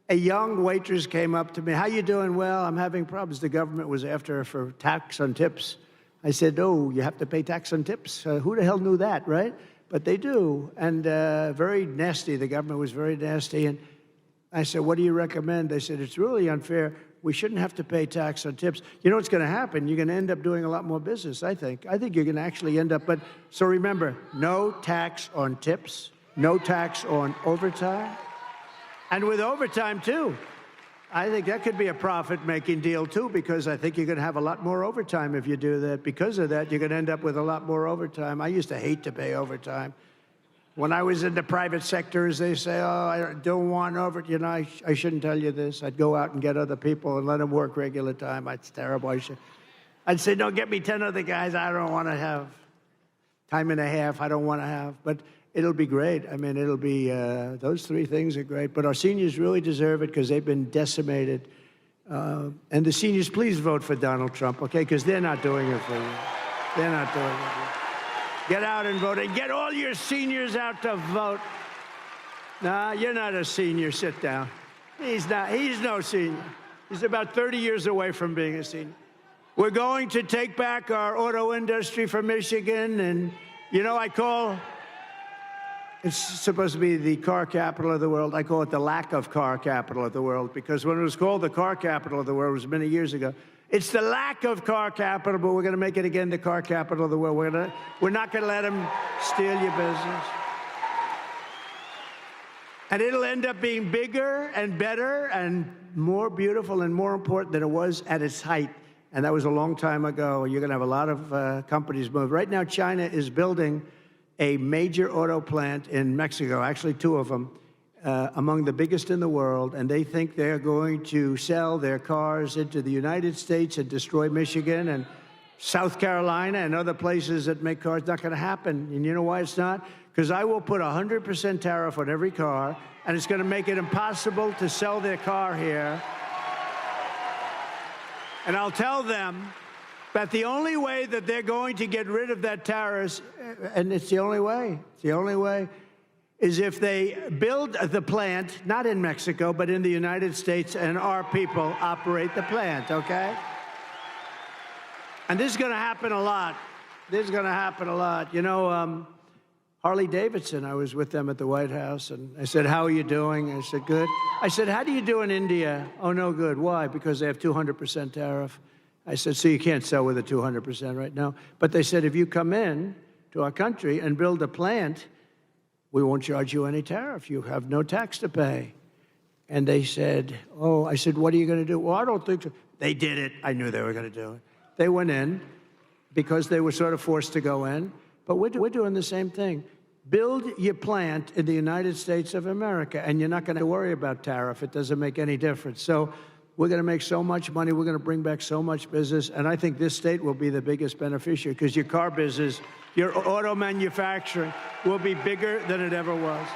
[SPEAKER 4] a young waitress came up to me. How you doing? Well, I'm having problems. The government was after her for tax on tips. I said, oh, you have to pay tax on tips? Who the hell knew that, right? But they do. And very nasty. The government was very nasty. And I said, what do you recommend? They said, it's really unfair. We shouldn't have to pay tax on tips. You know what's going to happen? You're going to end up doing a lot more business, I think. I think you're going to actually end up. But so remember, no tax on tips, no tax on overtime. And with overtime, too. I think that could be a profit-making deal, too, because I think you're going to have a lot more overtime if you do that. Because of that, you're going to end up with a lot more overtime. I used to hate to pay overtime. When I was in the private sector, as they say, oh, I don't want overtime. You know, I shouldn't tell you this. I'd go out and get other people and let them work regular time. It's terrible. I'd say, no, get me 10 other guys. I don't want to have time and a half. I don't want to have. But it'll be great. I mean, it'll be, those three things are great. But our seniors really deserve it because they've been decimated. And the seniors, please vote for Donald Trump, okay? Because they're not doing it for you. They're not doing it for you. Get out and vote. And get all your seniors out to vote. Nah, you're not a senior. Sit down. He's not. He's no senior. He's about 30 years away from being a senior. We're going to take back our auto industry from Michigan. And, you know, it's supposed to be the car capital of the world. I call it the lack of car capital of the world, because when it was called the car capital of the world, it was many years ago. It's the lack of car capital, but we're going to make it again the car capital of the world. We're not going to let them steal your business. And it'll end up being bigger and better and more beautiful and more important than it was at its height. And that was a long time ago. You're going to have a lot of companies move. Right now, China is building a major auto plant in Mexico, actually 2 of them, among the biggest in the world, and they think they're going to sell their cars into the United States and destroy Michigan and South Carolina and other places that make cars. Not going to happen. And you know why it's not? Because I will put 100% tariff on every car, and it's going to make it impossible to sell their car here. And I'll tell them that the only way that they're going to get rid of that tariff, and it's the only way, is if they build the plant, not in Mexico, but in the United States, and our people operate the plant, okay? And this is going to happen a lot. This is going to happen a lot. You know, Harley Davidson, I was with them at the White House, and I said, how are you doing? I said, good. I said, how do you do in India? Oh, no good. Why? Because they have 200% tariff. I said, so you can't sell with a 200% right now. But they said, if you come in to our country and build a plant, we won't charge you any tariff. You have no tax to pay. And they said, oh, I said, what are you going to do? Well, I don't think so. They did it. I knew they were going to do it. They went in because they were sort of forced to go in. But we're doing the same thing. Build your plant in the United States of America, and you're not going to worry about tariff. It doesn't make any difference. So we're going to make so much money. We're going to bring back so much business. And I think this state will be the biggest beneficiary because your car business, your auto manufacturing will be bigger than it ever was.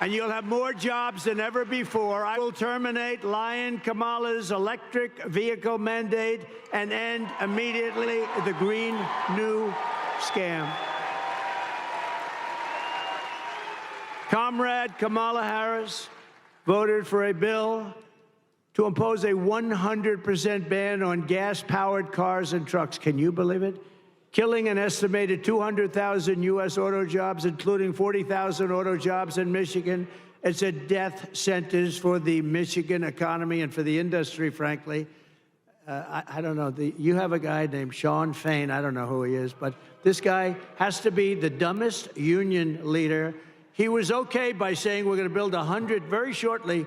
[SPEAKER 4] And you'll have more jobs than ever before. I will terminate Lion Kamala's electric vehicle mandate and end immediately the Green New Scam. Comrade Kamala Harris voted for a bill to impose a 100% ban on gas-powered cars and trucks. Can you believe it? Killing an estimated 200,000 U.S. auto jobs, including 40,000 auto jobs in Michigan. It's a death sentence for the Michigan economy and for the industry, frankly. I don't know. You have a guy named Sean Fain. I don't know who he is, but this guy has to be the dumbest union leader. He was okay by saying we're going to build 100 very shortly.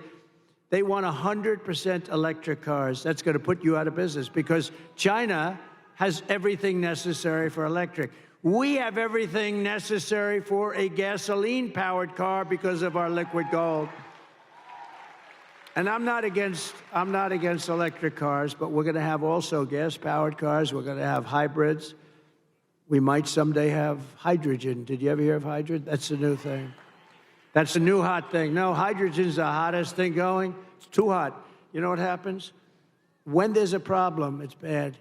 [SPEAKER 4] They want 100% electric cars. That's going to put you out of business because China has everything necessary for electric. We have everything necessary for a gasoline-powered car because of our liquid gold. And I'm not against electric cars, but we're going to have also gas-powered cars. We're going to have hybrids. We might someday have hydrogen. Did you ever hear of hydrogen? That's the new thing. That's the new hot thing. No, hydrogen's the hottest thing going. It's too hot. You know what happens? When there's a problem, it's bad.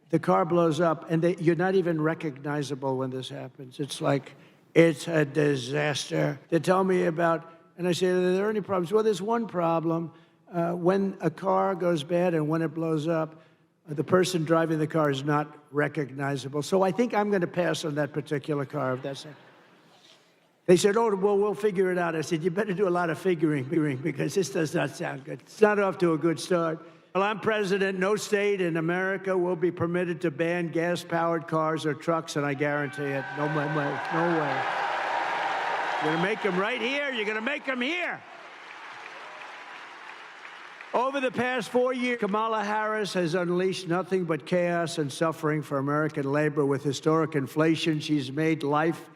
[SPEAKER 4] The car blows up, and you're not even recognizable when this happens. It's like, it's a disaster. They tell me about, and I say, are there any problems? Well, there's one problem. When a car goes bad and when it blows up, the person driving the car is not recognizable. So I think I'm going to pass on that particular car, if that's it. They said, oh, well, we'll figure it out. I said, you better do a lot of figuring because this does not sound good. It's not off to a good start. Well, I'm president. No state in America will be permitted to ban gas-powered cars or trucks, and I guarantee it. No way. No way. You're going to make them right here. You're going to make them here. Over the past 4 years, Kamala Harris has unleashed nothing but chaos and suffering for American labor. With historic inflation, she's made life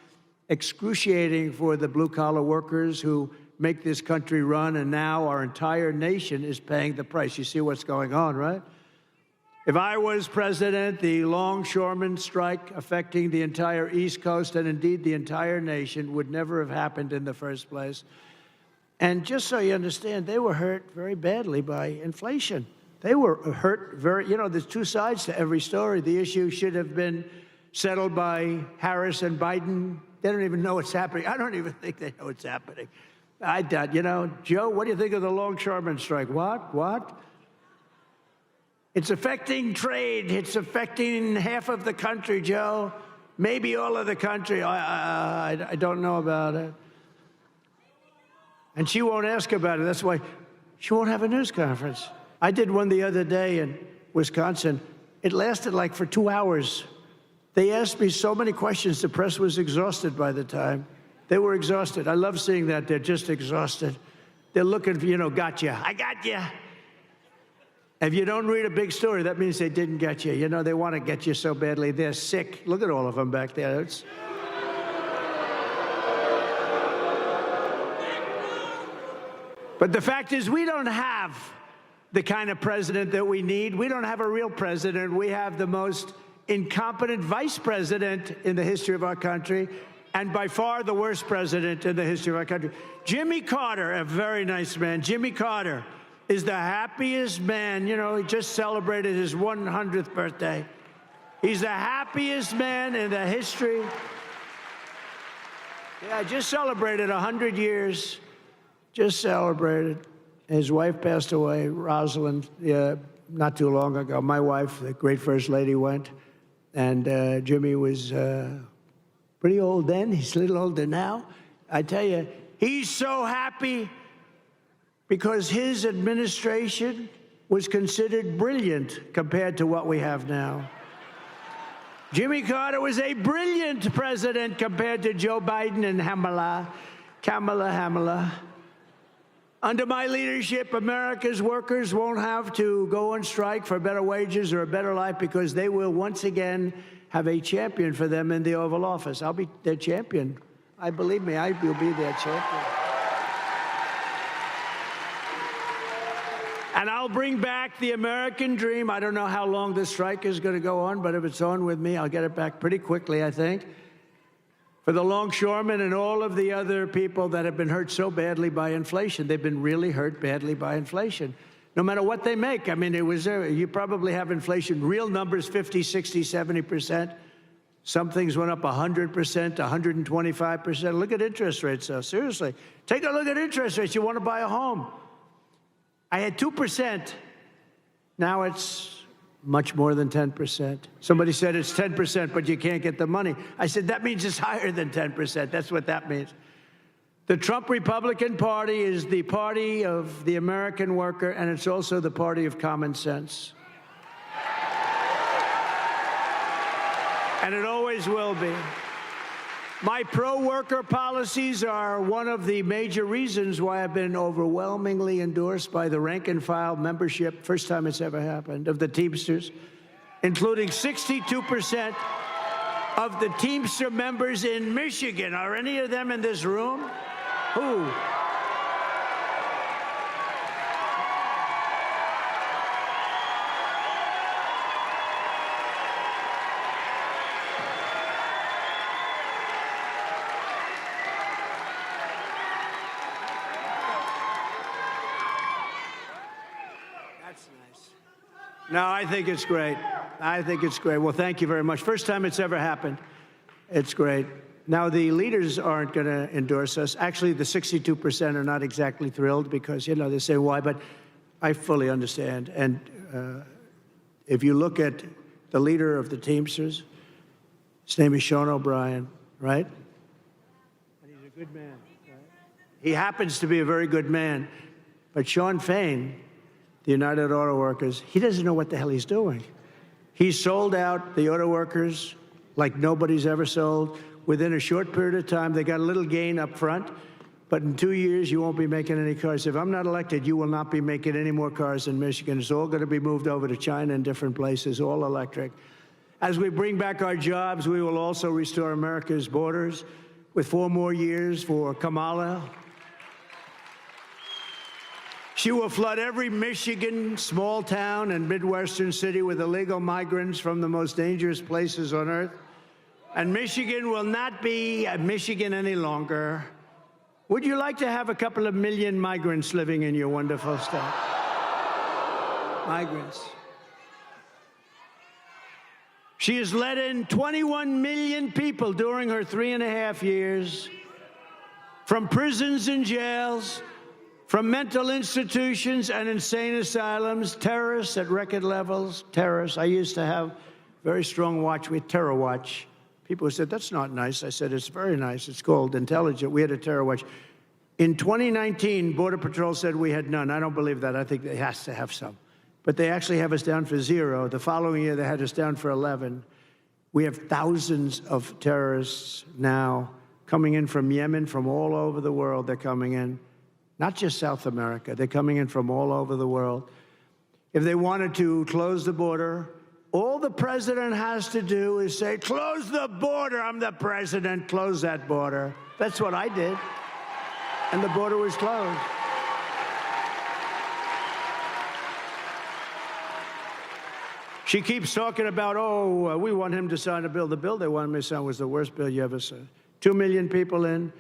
[SPEAKER 4] excruciating for the blue-collar workers who make this country run, and now our entire nation is paying the price. You see what's going on, right? If I was president, the longshoremen strike affecting the entire East Coast and indeed the entire nation would never have happened in the first place. And just so you understand, they were hurt very badly by inflation. They were hurt very, there's two sides to every story. The issue should have been settled by Harris and Biden. They don't even know what's happening. I don't even think they know what's happening. I doubt, Joe, what do you think of the longshoremen strike? What? It's affecting trade. It's affecting half of the country, Joe. Maybe all of the country. I don't know about it. And she won't ask about it. That's why she won't have a news conference. I did one the other day in Wisconsin. It lasted like for 2 hours. They asked me so many questions, the press was exhausted by the time. They were exhausted. I love seeing that. They're just exhausted. They're looking for, gotcha. I got you. If you don't read a big story, that means they didn't get you. They want to get you so badly. They're sick. Look at all of them back there. But the fact is, we don't have the kind of president that we need. We don't have a real president. We have the most incompetent vice president in the history of our country, and by far the worst president in the history of our country. Jimmy Carter, a very nice man. Jimmy Carter is the happiest man. He just celebrated his 100th birthday. He's the happiest man in the history. Yeah, just celebrated 100 years. Just celebrated. His wife passed away, Rosalind, not too long ago. My wife, the great First Lady, went. And Jimmy was pretty old then. He's a little older now. I tell you, he's so happy because his administration was considered brilliant compared to what we have now. Jimmy Carter was a brilliant president compared to Joe Biden and Kamala. Under my leadership, America's workers won't have to go on strike for better wages or a better life because they will once again have a champion for them in the Oval Office. I'll be their champion. Believe me, I will be their champion. And I'll bring back the American dream. I don't know how long this strike is going to go on, but if it's on with me, I'll get it back pretty quickly, I think. For the longshoremen and all of the other people that have been hurt so badly by inflation. They've been really hurt badly by inflation. No matter what they make. I mean, you probably have inflation, real numbers, 50, 60, 70%. Some things went up 100%, 125%. Look at interest rates, though. Seriously. Take a look at interest rates. You want to buy a home. I had 2%. Now it's much more than 10%. Somebody said it's 10%, but you can't get the money. I said, that means it's higher than 10%. That's what that means. The Trump Republican Party is the party of the American worker, and it's also the party of common sense. And it always will be. My pro-worker policies are one of the major reasons why I've been overwhelmingly endorsed by the rank-and-file membership, first time it's ever happened, of the Teamsters, including 62% of the Teamster members in Michigan. Are any of them in this room? Who? No, I think it's great. I think it's great. Well, thank you very much. First time it's ever happened. It's great. Now, the leaders aren't going to endorse us. Actually, the 62% are not exactly thrilled because, you know, they say why, but I fully understand. And if you look at the leader of the Teamsters, his name is Sean O'Brien, right? And he's a good man. Right? He happens to be a very good man. But Sean Fain, the United Auto Workers, he doesn't know what the hell he's doing. He sold out the auto workers like nobody's ever sold. Within a short period of time, they got a little gain up front, but in 2 years, you won't be making any cars. If I'm not elected, you will not be making any more cars in Michigan. It's all going to be moved over to China and different places, all electric. As we bring back our jobs, we will also restore America's borders with 4 more years for Kamala. She will flood every Michigan small town and Midwestern city with illegal migrants from the most dangerous places on earth. And Michigan will not be Michigan any longer. Would you like to have a couple of million migrants living in your wonderful state? Migrants. She has let in 21 million people during her 3.5 years from prisons and jails, from mental institutions and insane asylums, terrorists at record levels, terrorists. I used to have very strong watch with Terror Watch. People said, that's not nice. I said, it's very nice. It's called intelligent. We had a terror watch. In 2019, Border Patrol said we had none. I don't believe that. I think they has to have some. But they actually have us down for 0. The following year, they had us down for 11. We have thousands of terrorists now coming in from Yemen, from all over the world. They're coming in. Not just South America. They're coming in from all over the world. If they wanted to close the border, all the president has to do is say, close the border. I'm the president. Close that border. That's what I did. And the border was closed. She keeps talking about, we want him to sign a bill. The bill they wanted me to sign was the worst bill you ever saw. 2 million people in.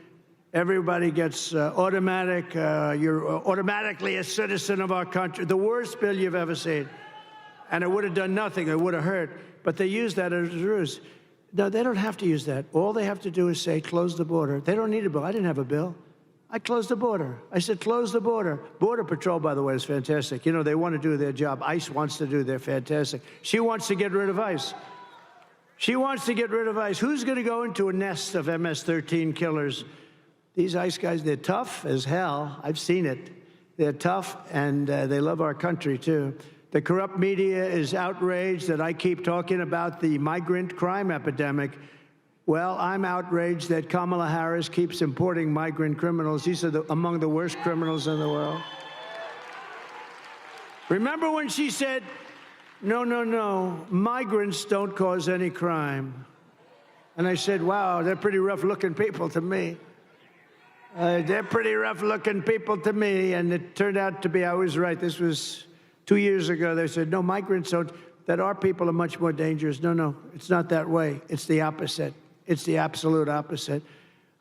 [SPEAKER 4] Everybody gets automatic. You're automatically a citizen of our country. The worst bill you've ever seen. And it would have done nothing. It would have hurt. But they use that as a ruse. No, they don't have to use that. All they have to do is say, close the border. They don't need a bill. I didn't have a bill. I closed the border. I said, close the border. Border Patrol, by the way, is fantastic. You know, they want to do their job. ICE wants to do their fantastic. She wants to get rid of ICE. She wants to get rid of ICE. Who's going to go into a nest of MS-13 killers? These ICE guys, they're tough as hell. I've seen it. They're tough, and they love our country, too. The corrupt media is outraged that I keep talking about the migrant crime epidemic. Well, I'm outraged that Kamala Harris keeps importing migrant criminals. These are among the worst criminals in the world. Remember when she said, no, no, no, migrants don't cause any crime. And I said, wow, they're pretty rough-looking people to me. They're pretty rough-looking people to me. And it turned out to be, I was right. This was 2 years ago. They said, no, migrants don't, that our people are much more dangerous. No, no, it's not that way. It's the opposite. It's the absolute opposite.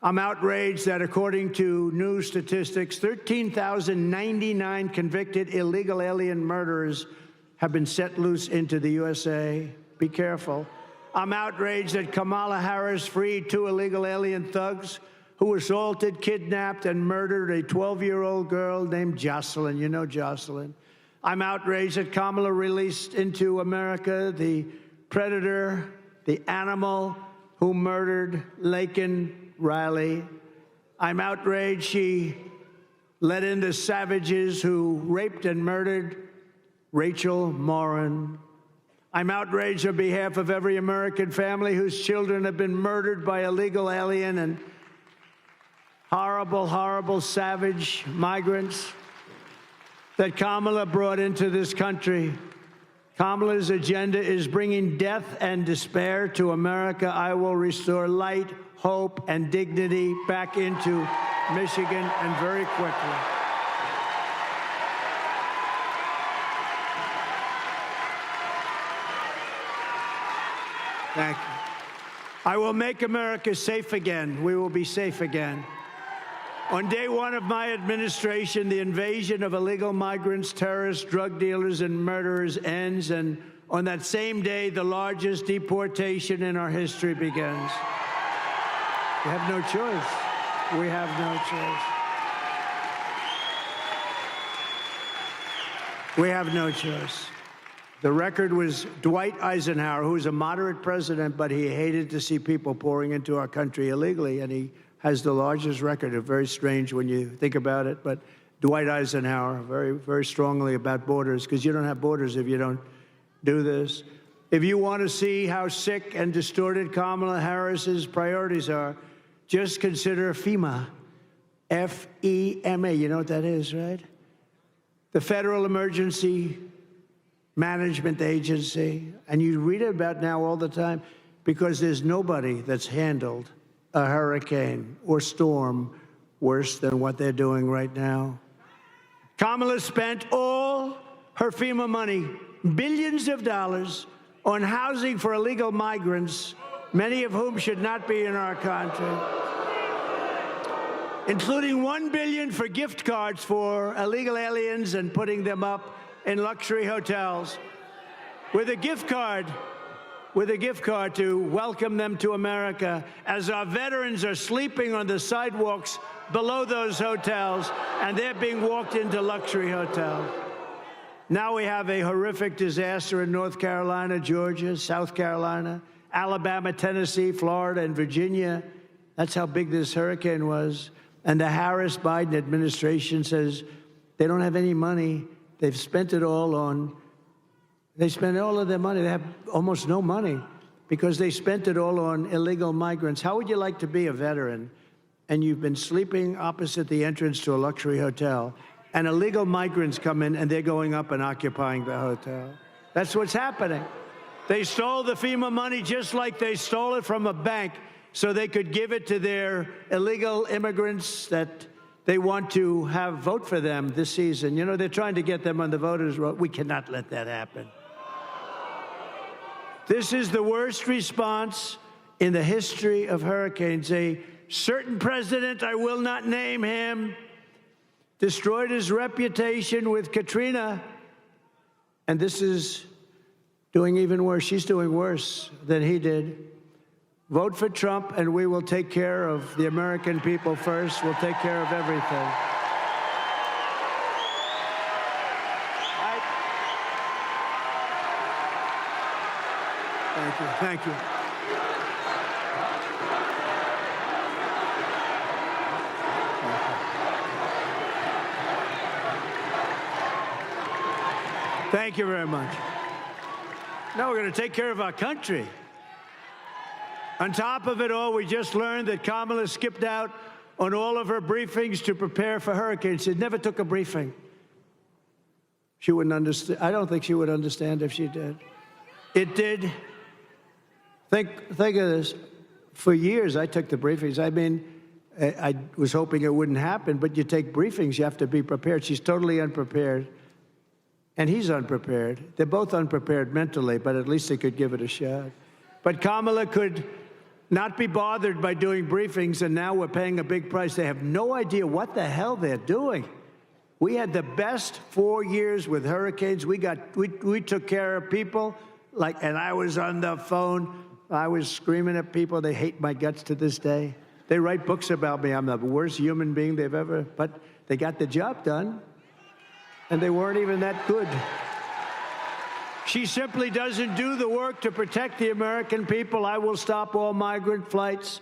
[SPEAKER 4] I'm outraged that according to new statistics, 13,099 convicted illegal alien murderers have been set loose into the USA. Be careful. I'm outraged that Kamala Harris freed 2 illegal alien thugs who assaulted, kidnapped, and murdered a 12-year-old girl named Jocelyn. You know Jocelyn. I'm outraged that Kamala released into America the predator, the animal who murdered Laken Riley. I'm outraged she let in the savages who raped and murdered Rachel Morin. I'm outraged on behalf of every American family whose children have been murdered by illegal alien and horrible, horrible, savage migrants that Kamala brought into this country. Kamala's agenda is bringing death and despair to America. I will restore light, hope, and dignity back into Michigan, and very quickly. Thank you. I will make America safe again. We will be safe again. On day one of my administration, the invasion of illegal migrants, terrorists, drug dealers, and murderers ends, and on that same day, the largest deportation in our history begins. We have no choice. We have no choice. We have no choice. The record was Dwight Eisenhower, who was a moderate president, but he hated to see people pouring into our country illegally, and he has the largest record. It's very strange when you think about it, but Dwight Eisenhower, very, very strongly about borders, because you don't have borders if you don't do this. If you want to see how sick and distorted Kamala Harris's priorities are, just consider FEMA, F-E-M-A. You know what that is, right? The Federal Emergency Management Agency. And you read about now all the time because there's nobody that's handled a hurricane or storm worse than what they're doing right now. Kamala spent all her FEMA money, billions of dollars, on housing for illegal migrants, many of whom should not be in our country, including $1 billion for gift cards for illegal aliens and putting them up in luxury hotels with a gift card to welcome them to America as our veterans are sleeping on the sidewalks below those hotels and they're being walked into luxury hotels. Now we have a horrific disaster in North Carolina, Georgia, South Carolina, Alabama, Tennessee, Florida, and Virginia. That's how big this hurricane was. And the Harris-Biden administration says they don't have any money. They've spent it all on, they spent all of their money. They have almost no money because they spent it all on illegal migrants. How would you like to be a veteran and you've been sleeping opposite the entrance to a luxury hotel and illegal migrants come in and they're going up and occupying the hotel? That's what's happening. They stole the FEMA money just like they stole it from a bank so they could give it to their illegal immigrants that they want to have vote for them this season. You know, they're trying to get them on the voters' roll. We cannot let that happen. This is the worst response in the history of hurricanes. A certain president, I will not name him, destroyed his reputation with Katrina. And this is doing even worse. She's doing worse than he did. Vote for Trump, and we will take care of the American people first. We'll take care of everything. Thank you. Thank you. Thank you very much. Now we're going to take care of our country. On top of it all, we just learned that Kamala skipped out on all of her briefings to prepare for hurricanes. She never took a briefing. She wouldn't understand. I don't think she would understand if she did. It did. Think of this. For years, I took the briefings. I mean, I was hoping it wouldn't happen, but you take briefings, you have to be prepared. She's totally unprepared, and he's unprepared. They're both unprepared mentally, but at least they could give it a shot. But Kamala could not be bothered by doing briefings, and now we're paying a big price. They have no idea what the hell they're doing. We had the best 4 years with hurricanes. We took care of people, and I was on the phone. I was screaming at people. They hate my guts to this day. They write books about me. I'm the worst human being they've ever, but they got the job done, and they weren't even that good. She simply doesn't do the work to protect the American people. I will stop all migrant flights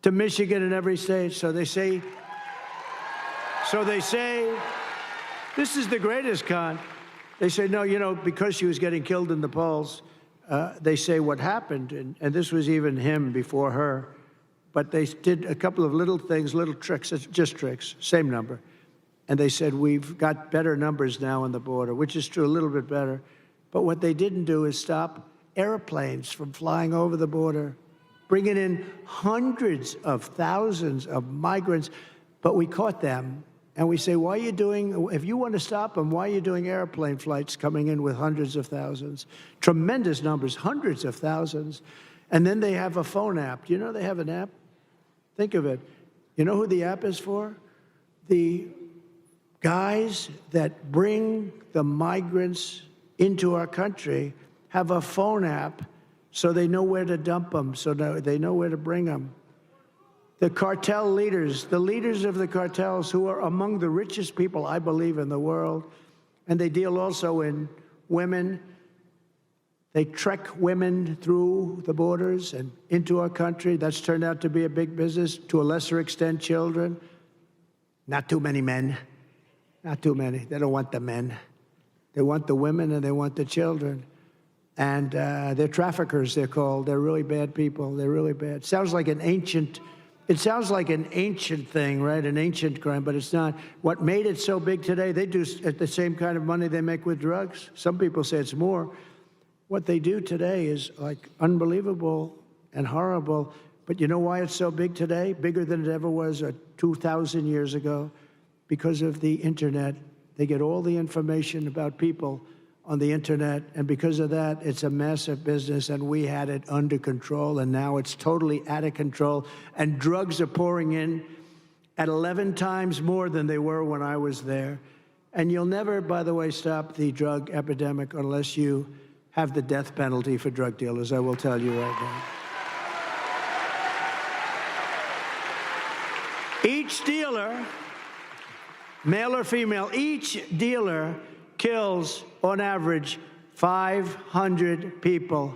[SPEAKER 4] to Michigan and every state. So they say, this is the greatest con. They say, no, you know, because she was getting killed in the polls, they say what happened, and this was even him before her, but they did a couple of little things, little tricks, just tricks, same number. And they said, we've got better numbers now on the border, which is true, a little bit better. But what they didn't do is stop airplanes from flying over the border, bringing in hundreds of thousands of migrants. But we caught them, and we say, why are you doing, if you want to stop them, why are you doing airplane flights coming in with hundreds of thousands? Tremendous numbers, hundreds of thousands. And then they have a phone app. Do you know they have an app? Think of it. You know who the app is for? The guys that bring the migrants into our country have a phone app so they know where to dump them, so they know where to bring them. The cartel leaders, the leaders of the cartels, who are among the richest people, I believe, in the world, and they deal also in women. They trek women through the borders and into our country. That's turned out to be a big business, to a lesser extent, children. Not too many men. Not too many. They don't want the men. They want the women and they want the children. And they're traffickers, they're called. They're really bad people. They're really bad. Sounds like an ancient, it sounds like an ancient thing, right? An ancient crime, but it's not. What made it so big today, they do at the same kind of money they make with drugs. Some people say it's more. What they do today is like unbelievable and horrible. But you know why it's so big today? Bigger than it ever was 2,000 years ago? Because of the internet. They get all the information about people on the internet, and because of that, it's a massive business, and we had it under control, and now it's totally out of control, and drugs are pouring in at 11 times more than they were when I was there. And you'll never, by the way, stop the drug epidemic unless you have the death penalty for drug dealers, I will tell you right now. Each dealer, male or female, each dealer kills, on average, 500 people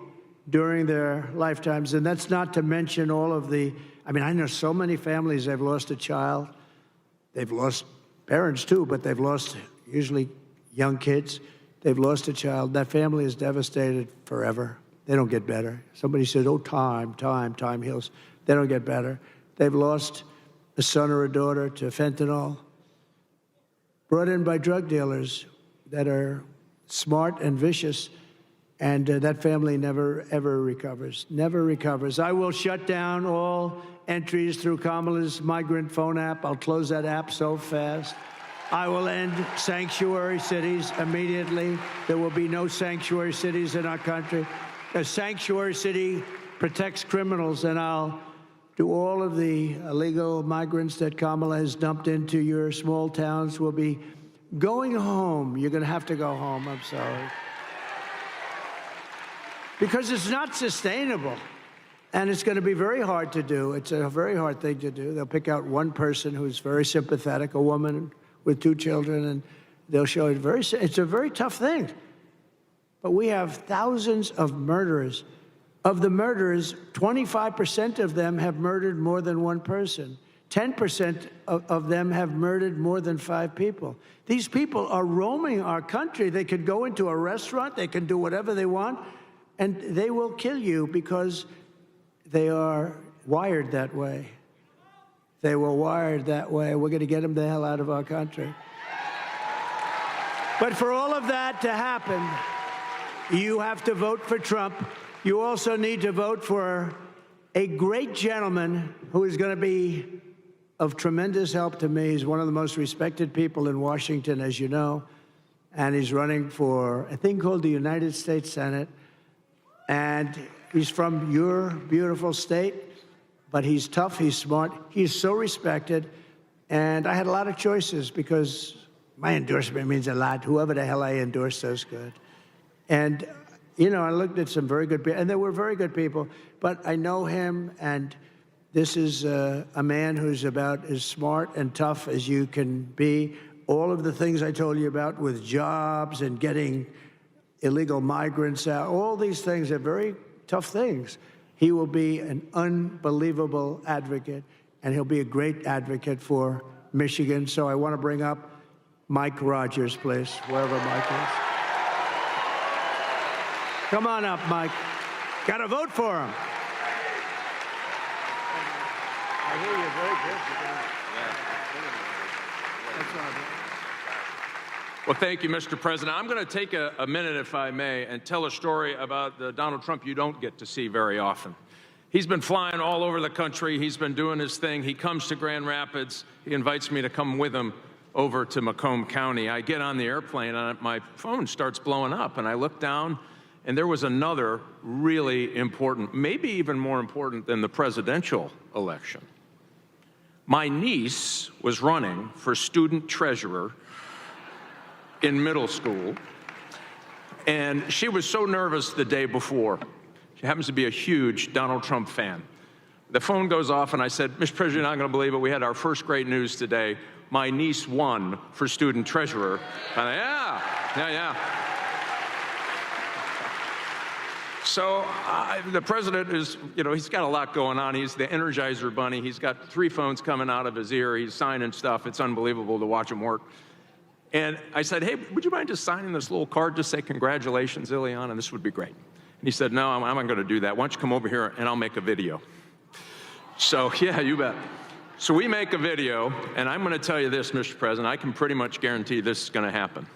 [SPEAKER 4] during their lifetimes. And that's not to mention all of the, I mean, I know so many families, they've lost a child. They've lost parents too, but they've lost usually young kids. They've lost a child. That family is devastated forever. They don't get better. Somebody said, oh, time heals. They don't get better. They've lost a son or a daughter to fentanyl, brought in by drug dealers that are smart and vicious, and that family never, ever recovers, never recovers. I will shut down all entries through Kamala's migrant phone app. I'll close that app so fast. I will end sanctuary cities immediately. There will be no sanctuary cities in our country. A sanctuary city protects criminals, and I'll do all of the illegal migrants that Kamala has dumped into your small towns will be going home. You're going to have to go home, I'm sorry. Because it's not sustainable, and it's going to be very hard to do. It's a very hard thing to do. They'll pick out one person who's very sympathetic, a woman with 2 children, and they'll show it it's a very tough thing. But we have thousands of murderers. Of the murderers, 25% of them have murdered more than one person. 10% of them have murdered more than 5 people. These people are roaming our country. They could go into a restaurant, they can do whatever they want, and they will kill you because they are wired that way. They were wired that way. We're going to get them the hell out of our country. But for all of that to happen, you have to vote for Trump. You also need to vote for a great gentleman who is going to be of tremendous help to me. He's one of the most respected people in Washington, as you know, and he's running for a thing called the United States Senate. And he's from your beautiful state, but he's tough, he's smart, he's so respected. And I had a lot of choices because my endorsement means a lot. Whoever the hell I endorse does good. And, you know, I looked at some very good people, and there were very good people, but I know him, and this is a man who's about as smart and tough as you can be. All of the things I told you about with jobs and getting illegal migrants out, all these things are very tough things. He will be an unbelievable advocate, and he'll be a great advocate for Michigan. So I want to bring up Mike Rogers, please, wherever Mike is. Come on up, Mike. Got to vote for him. I hear you're very good.
[SPEAKER 8] Well, thank you, Mr. President. I'm going to take a minute, if I may, and tell a story about the Donald Trump you don't get to see very often. He's been flying all over the country. He's been doing his thing. He comes to Grand Rapids. He invites me to come with him over to Macomb County. I get on the airplane, and my phone starts blowing up, and I look down, and there was another really important, maybe even more important than the presidential election. My niece was running for student treasurer in middle school, and she was so nervous the day before. She happens to be a huge Donald Trump fan. The phone goes off, and I said, Mr. President, you're not going to believe it. We had our first great news today. My niece won for student treasurer. And yeah. So the president is, you know, he's got a lot going on. He's the Energizer Bunny. He's got 3 phones coming out of his ear. He's signing stuff. It's unbelievable to watch him work. And I said, hey, would you mind just signing this little card? Just say, congratulations, Ileana, and this would be great. And he said, no, I'm not going to do that. Why don't you come over here and I'll make a video. So, yeah, you bet. So we make a video, and I'm going to tell you this, Mr. President, I can pretty much guarantee this is going to happen.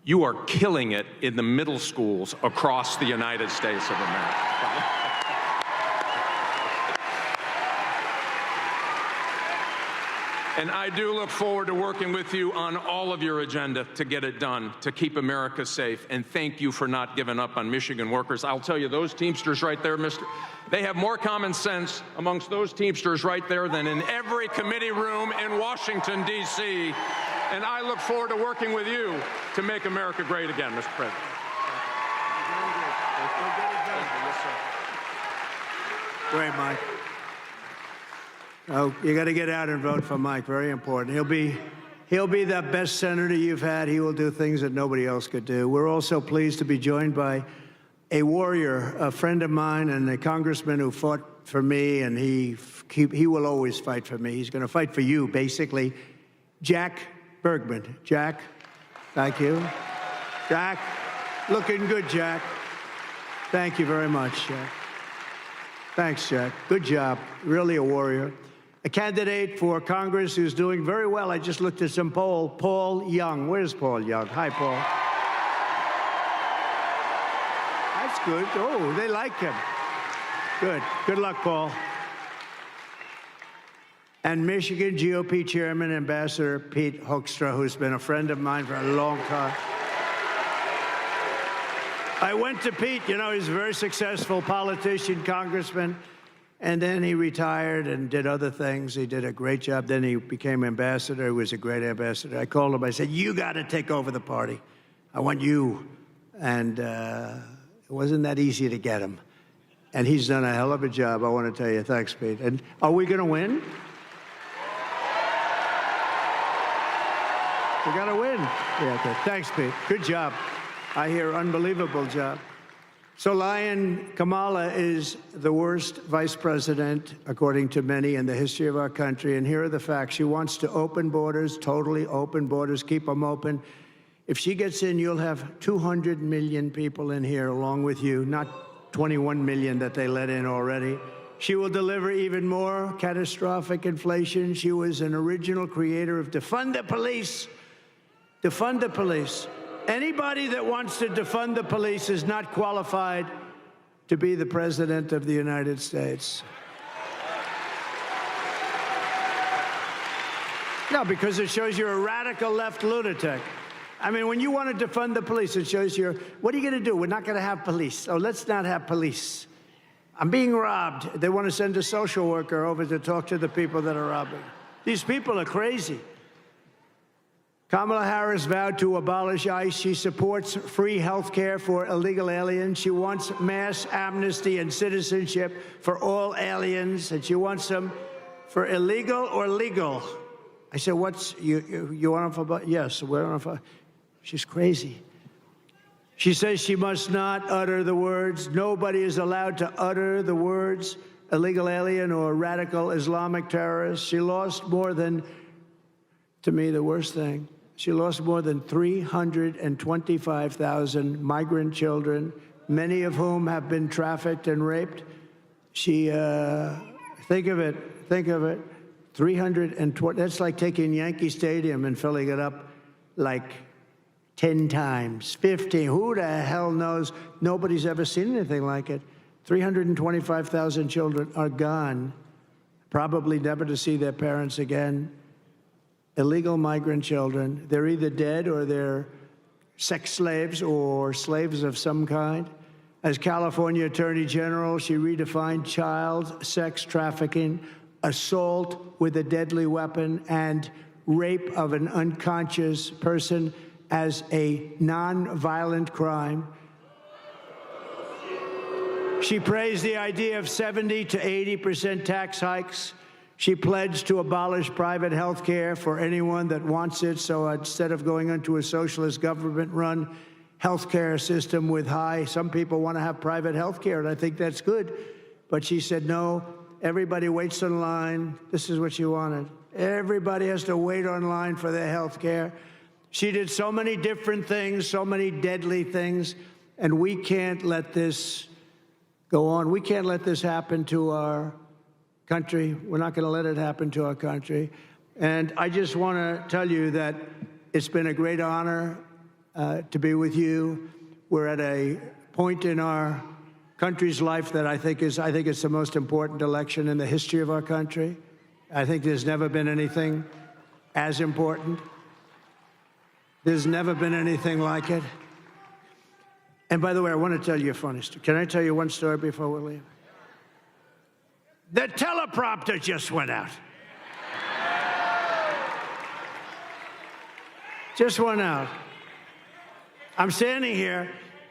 [SPEAKER 8] You are killing it in the middle schools across the United States of America. And I do look forward to working with you on all of your agenda to get it done, to keep America safe. And thank you for not giving up on Michigan workers. I'll tell you, those Teamsters right there, they have more common sense amongst those Teamsters right there than in every committee room in Washington, D.C. And I look forward to working with you to make America great again, Mr. President.
[SPEAKER 4] Great, Mike. Oh, you got to get out and vote for Mike. Very important. He'll be the best senator you've had. He will do things that nobody else could do. We're also pleased to be joined by a warrior, a friend of mine, and a congressman who fought for me, and he will always fight for me. He's going to fight for you, basically. Jack Bergman. Jack, thank you. Jack, looking good, Jack. Thank you very much, Jack. Thanks, Jack. Good job. Really a warrior. A candidate for Congress who's doing very well. I just looked at some poll. Paul Young. Where's Paul Young? Hi, Paul. That's good. Oh, they like him. Good. Good luck, Paul. And Michigan GOP Chairman, Ambassador Pete Hoekstra, who's been a friend of mine for a long time. I went to Pete. You know, he's a very successful politician, congressman. And then he retired and did other things. He did a great job. Then he became ambassador. He was a great ambassador. I called him. I said, you got to take over the party. I want you. And it wasn't that easy to get him. And he's done a hell of a job, I want to tell you. Thanks, Pete. And are we going to win? We got to win. Yeah, okay. Thanks, Pete. Good job. I hear unbelievable job. So Lion Kamala is the worst vice president, according to many, in the history of our country. And here are the facts. She wants to open borders, totally open borders, keep them open. If she gets in, you'll have 200 million people in here along with you, not 21 million that they let in already. She will deliver even more catastrophic inflation. She was an original creator of defund the police. Defund the police. Anybody that wants to defund the police is not qualified to be the President of the United States. No, because it shows you're a radical left lunatic. I mean, when you want to defund the police, it shows you're, what are you going to do? We're not going to have police. Oh, let's not have police. I'm being robbed. They want to send a social worker over to talk to the people that are robbing. These people are crazy. Kamala Harris vowed to abolish ICE. She supports free health care for illegal aliens. She wants mass amnesty and citizenship for all aliens, and she wants them for illegal or legal. I said, what's, you want them for, yes, we're on for, she's crazy. She says she must not utter the words. Nobody is allowed to utter the words illegal alien or radical Islamic terrorist. She lost more than, to me, the worst thing, she lost more than 325,000 migrant children, many of whom have been trafficked and raped. She, think of it, 320, that's like taking Yankee Stadium and filling it up like 10 times, 15, who the hell knows? Nobody's ever seen anything like it. 325,000 children are gone, probably never to see their parents again. Illegal migrant children, they're either dead or they're sex slaves or slaves of some kind. As California Attorney General, she redefined child sex trafficking, assault with a deadly weapon, and rape of an unconscious person as a non-violent crime. She praised the idea of 70 to 80% tax hikes. She pledged to abolish private health care for anyone that wants it. So instead of going into a socialist government-run health care system with some people want to have private health care, and I think that's good. But she said, no, everybody waits in line. This is what she wanted. Everybody has to wait online for their health care. She did so many different things, so many deadly things, and we can't let this go on. We can't let this happen to our country. We're not going to let it happen to our country. And I just want to tell you that it's been a great honor to be with you. We're at a point in our country's life that I think it's the most important election in the history of our country. I think there's never been anything as important. There's never been anything like it. And by the way, I want to tell you a funny story. Can I tell you one story before we leave? The teleprompter just went out. Just went out. I'm standing here,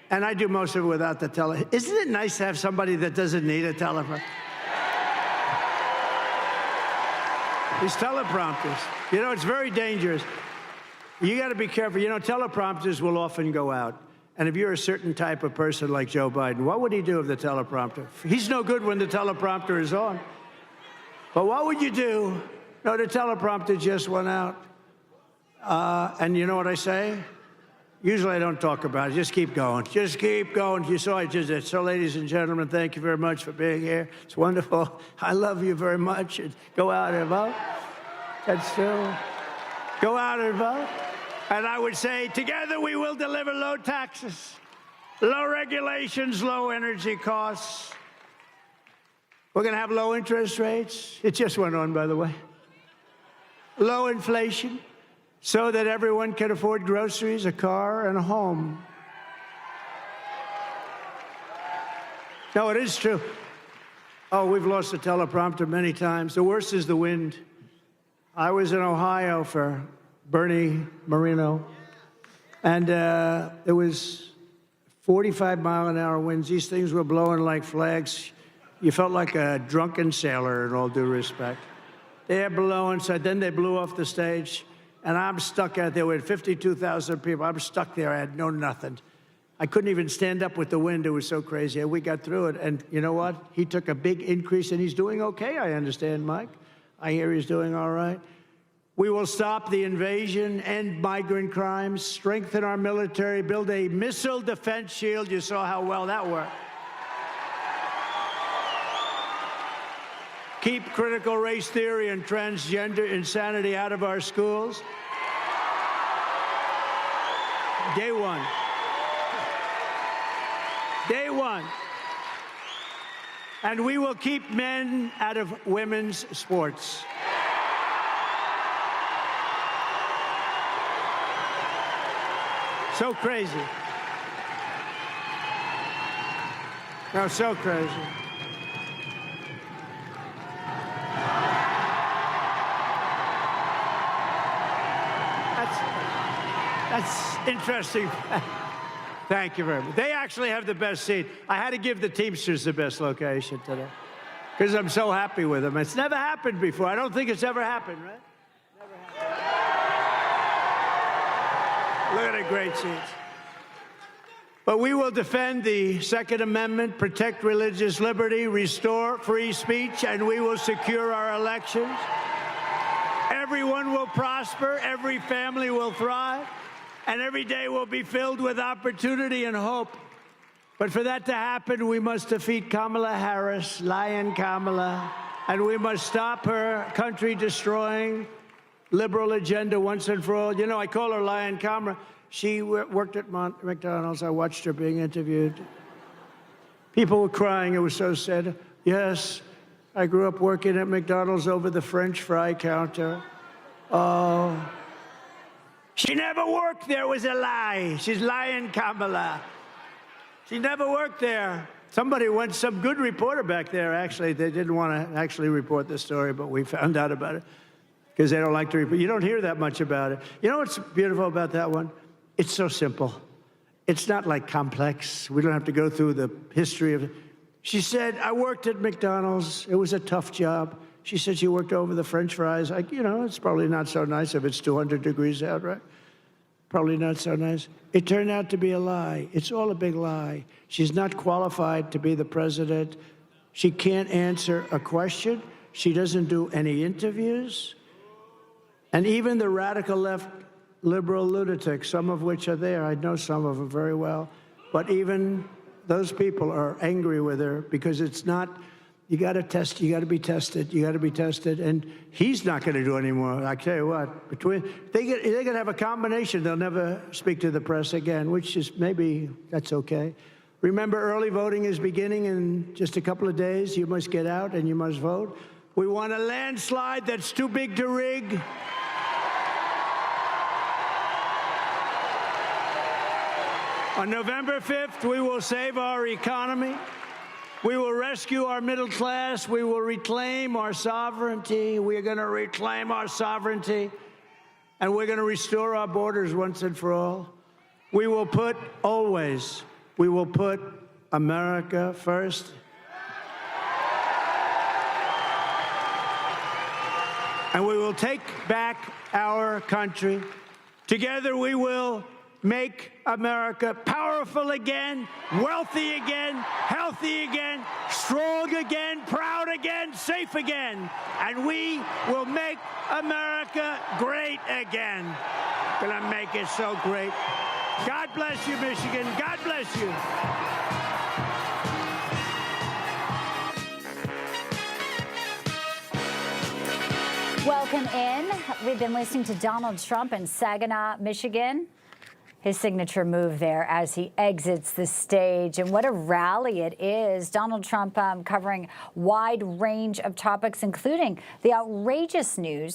[SPEAKER 4] and I do most of it without the Isn't it nice to have somebody that doesn't need a teleprompter? These teleprompters, you know, it's very dangerous. You got to be careful. You know, teleprompters will often go out. And if you're a certain type of person like Joe Biden, what would he do with the teleprompter? He's no good when the teleprompter is on. But what would you do? No, the teleprompter just went out. And you know what I say? Usually I don't talk about it. Just keep going. Just keep going. You saw I just did. So, ladies and gentlemen, thank you very much for being here. It's wonderful. I love you very much. And go out and vote. That's true. Go out and vote. And I would say, together we will deliver low taxes, low regulations, low energy costs. We're going to have low interest rates. It just went on, by the way. Low inflation, so that everyone can afford groceries, a car, and a home. No, it is true. Oh, we've lost the teleprompter many times. The worst is the wind. I was in Ohio for Bernie Moreno, and it was 45-mile-an-hour winds. These things were blowing like flags. You felt like a drunken sailor, in all due respect. They're blowing, so then they blew off the stage, and I'm stuck out there with 52,000 people. I'm stuck there. I had no nothing. I couldn't even stand up with the wind. It was so crazy. And we got through it. And you know what? He took a big increase, and he's doing okay, I understand, Mike. I hear he's doing all right. We will stop the invasion, end migrant crimes, strengthen our military, build a missile defense shield. You saw how well that worked. Keep critical race theory and transgender insanity out of our schools. Day one. Day one. And we will keep men out of women's sports. So crazy. No, so crazy. That's interesting. Thank you very much. They actually have the best seat. I had to give the Teamsters the best location today because I'm so happy with them. It's never happened before. I don't think it's ever happened, right? Never happened. Look at the great seats. But we will defend the Second Amendment, protect religious liberty, restore free speech, and we will secure our elections. Everyone will prosper, every family will thrive, and every day will be filled with opportunity and hope. But for that to happen, we must defeat Kamala Harris, Lion Kamala, and we must stop her country-destroying liberal agenda once and for all. You know, I call her Lion Kamala. She worked at McDonald's. I watched her being interviewed. People were crying. It was so sad. Yes, I grew up working at McDonald's over the French fry counter. Oh. She never worked there. It was a lie. She's Lion Kamala. She never worked there. Somebody went, some good reporter back there, actually. They didn't want to actually report the story, but we found out about it because they don't like to report. You don't hear that much about it. You know what's beautiful about that one? It's so simple. It's not like complex. We don't have to go through the history of it. She said, I worked at McDonald's. It was a tough job. She said she worked over the French fries. You know, it's probably not so nice if it's 200 degrees out, right? Probably not so nice. It turned out to be a lie. It's all a big lie. She's not qualified to be the president. She can't answer a question. She doesn't do any interviews. And even the radical left liberal lunatics, some of which are there, I know some of them very well, but even those people are angry with her because it's not, you got to test, you got to be tested, you got to be tested, and he's not going to do any more. I tell you what, they're going to have a combination. They'll never speak to the press again, which is maybe that's okay. Remember, early voting is beginning in just a couple of days. You must get out and you must vote. We want a landslide that's too big to rig. On November 5th, we will save our economy. We will rescue our middle class. We will reclaim our sovereignty. We are going to reclaim our sovereignty, and we're going to restore our borders once and for all. We will put, always, we will put America first. And we will take back our country. Together we will make America powerful again, wealthy again, healthy again, strong again, proud again, safe again. And we will make America great again. Gonna make it so great. God bless you, Michigan. God bless you.
[SPEAKER 9] Welcome in. We've been listening to Donald Trump in Saginaw, Michigan. His signature move there as he exits the stage. And what a rally it is. Donald Trump covering wide range of topics, including the outrageous news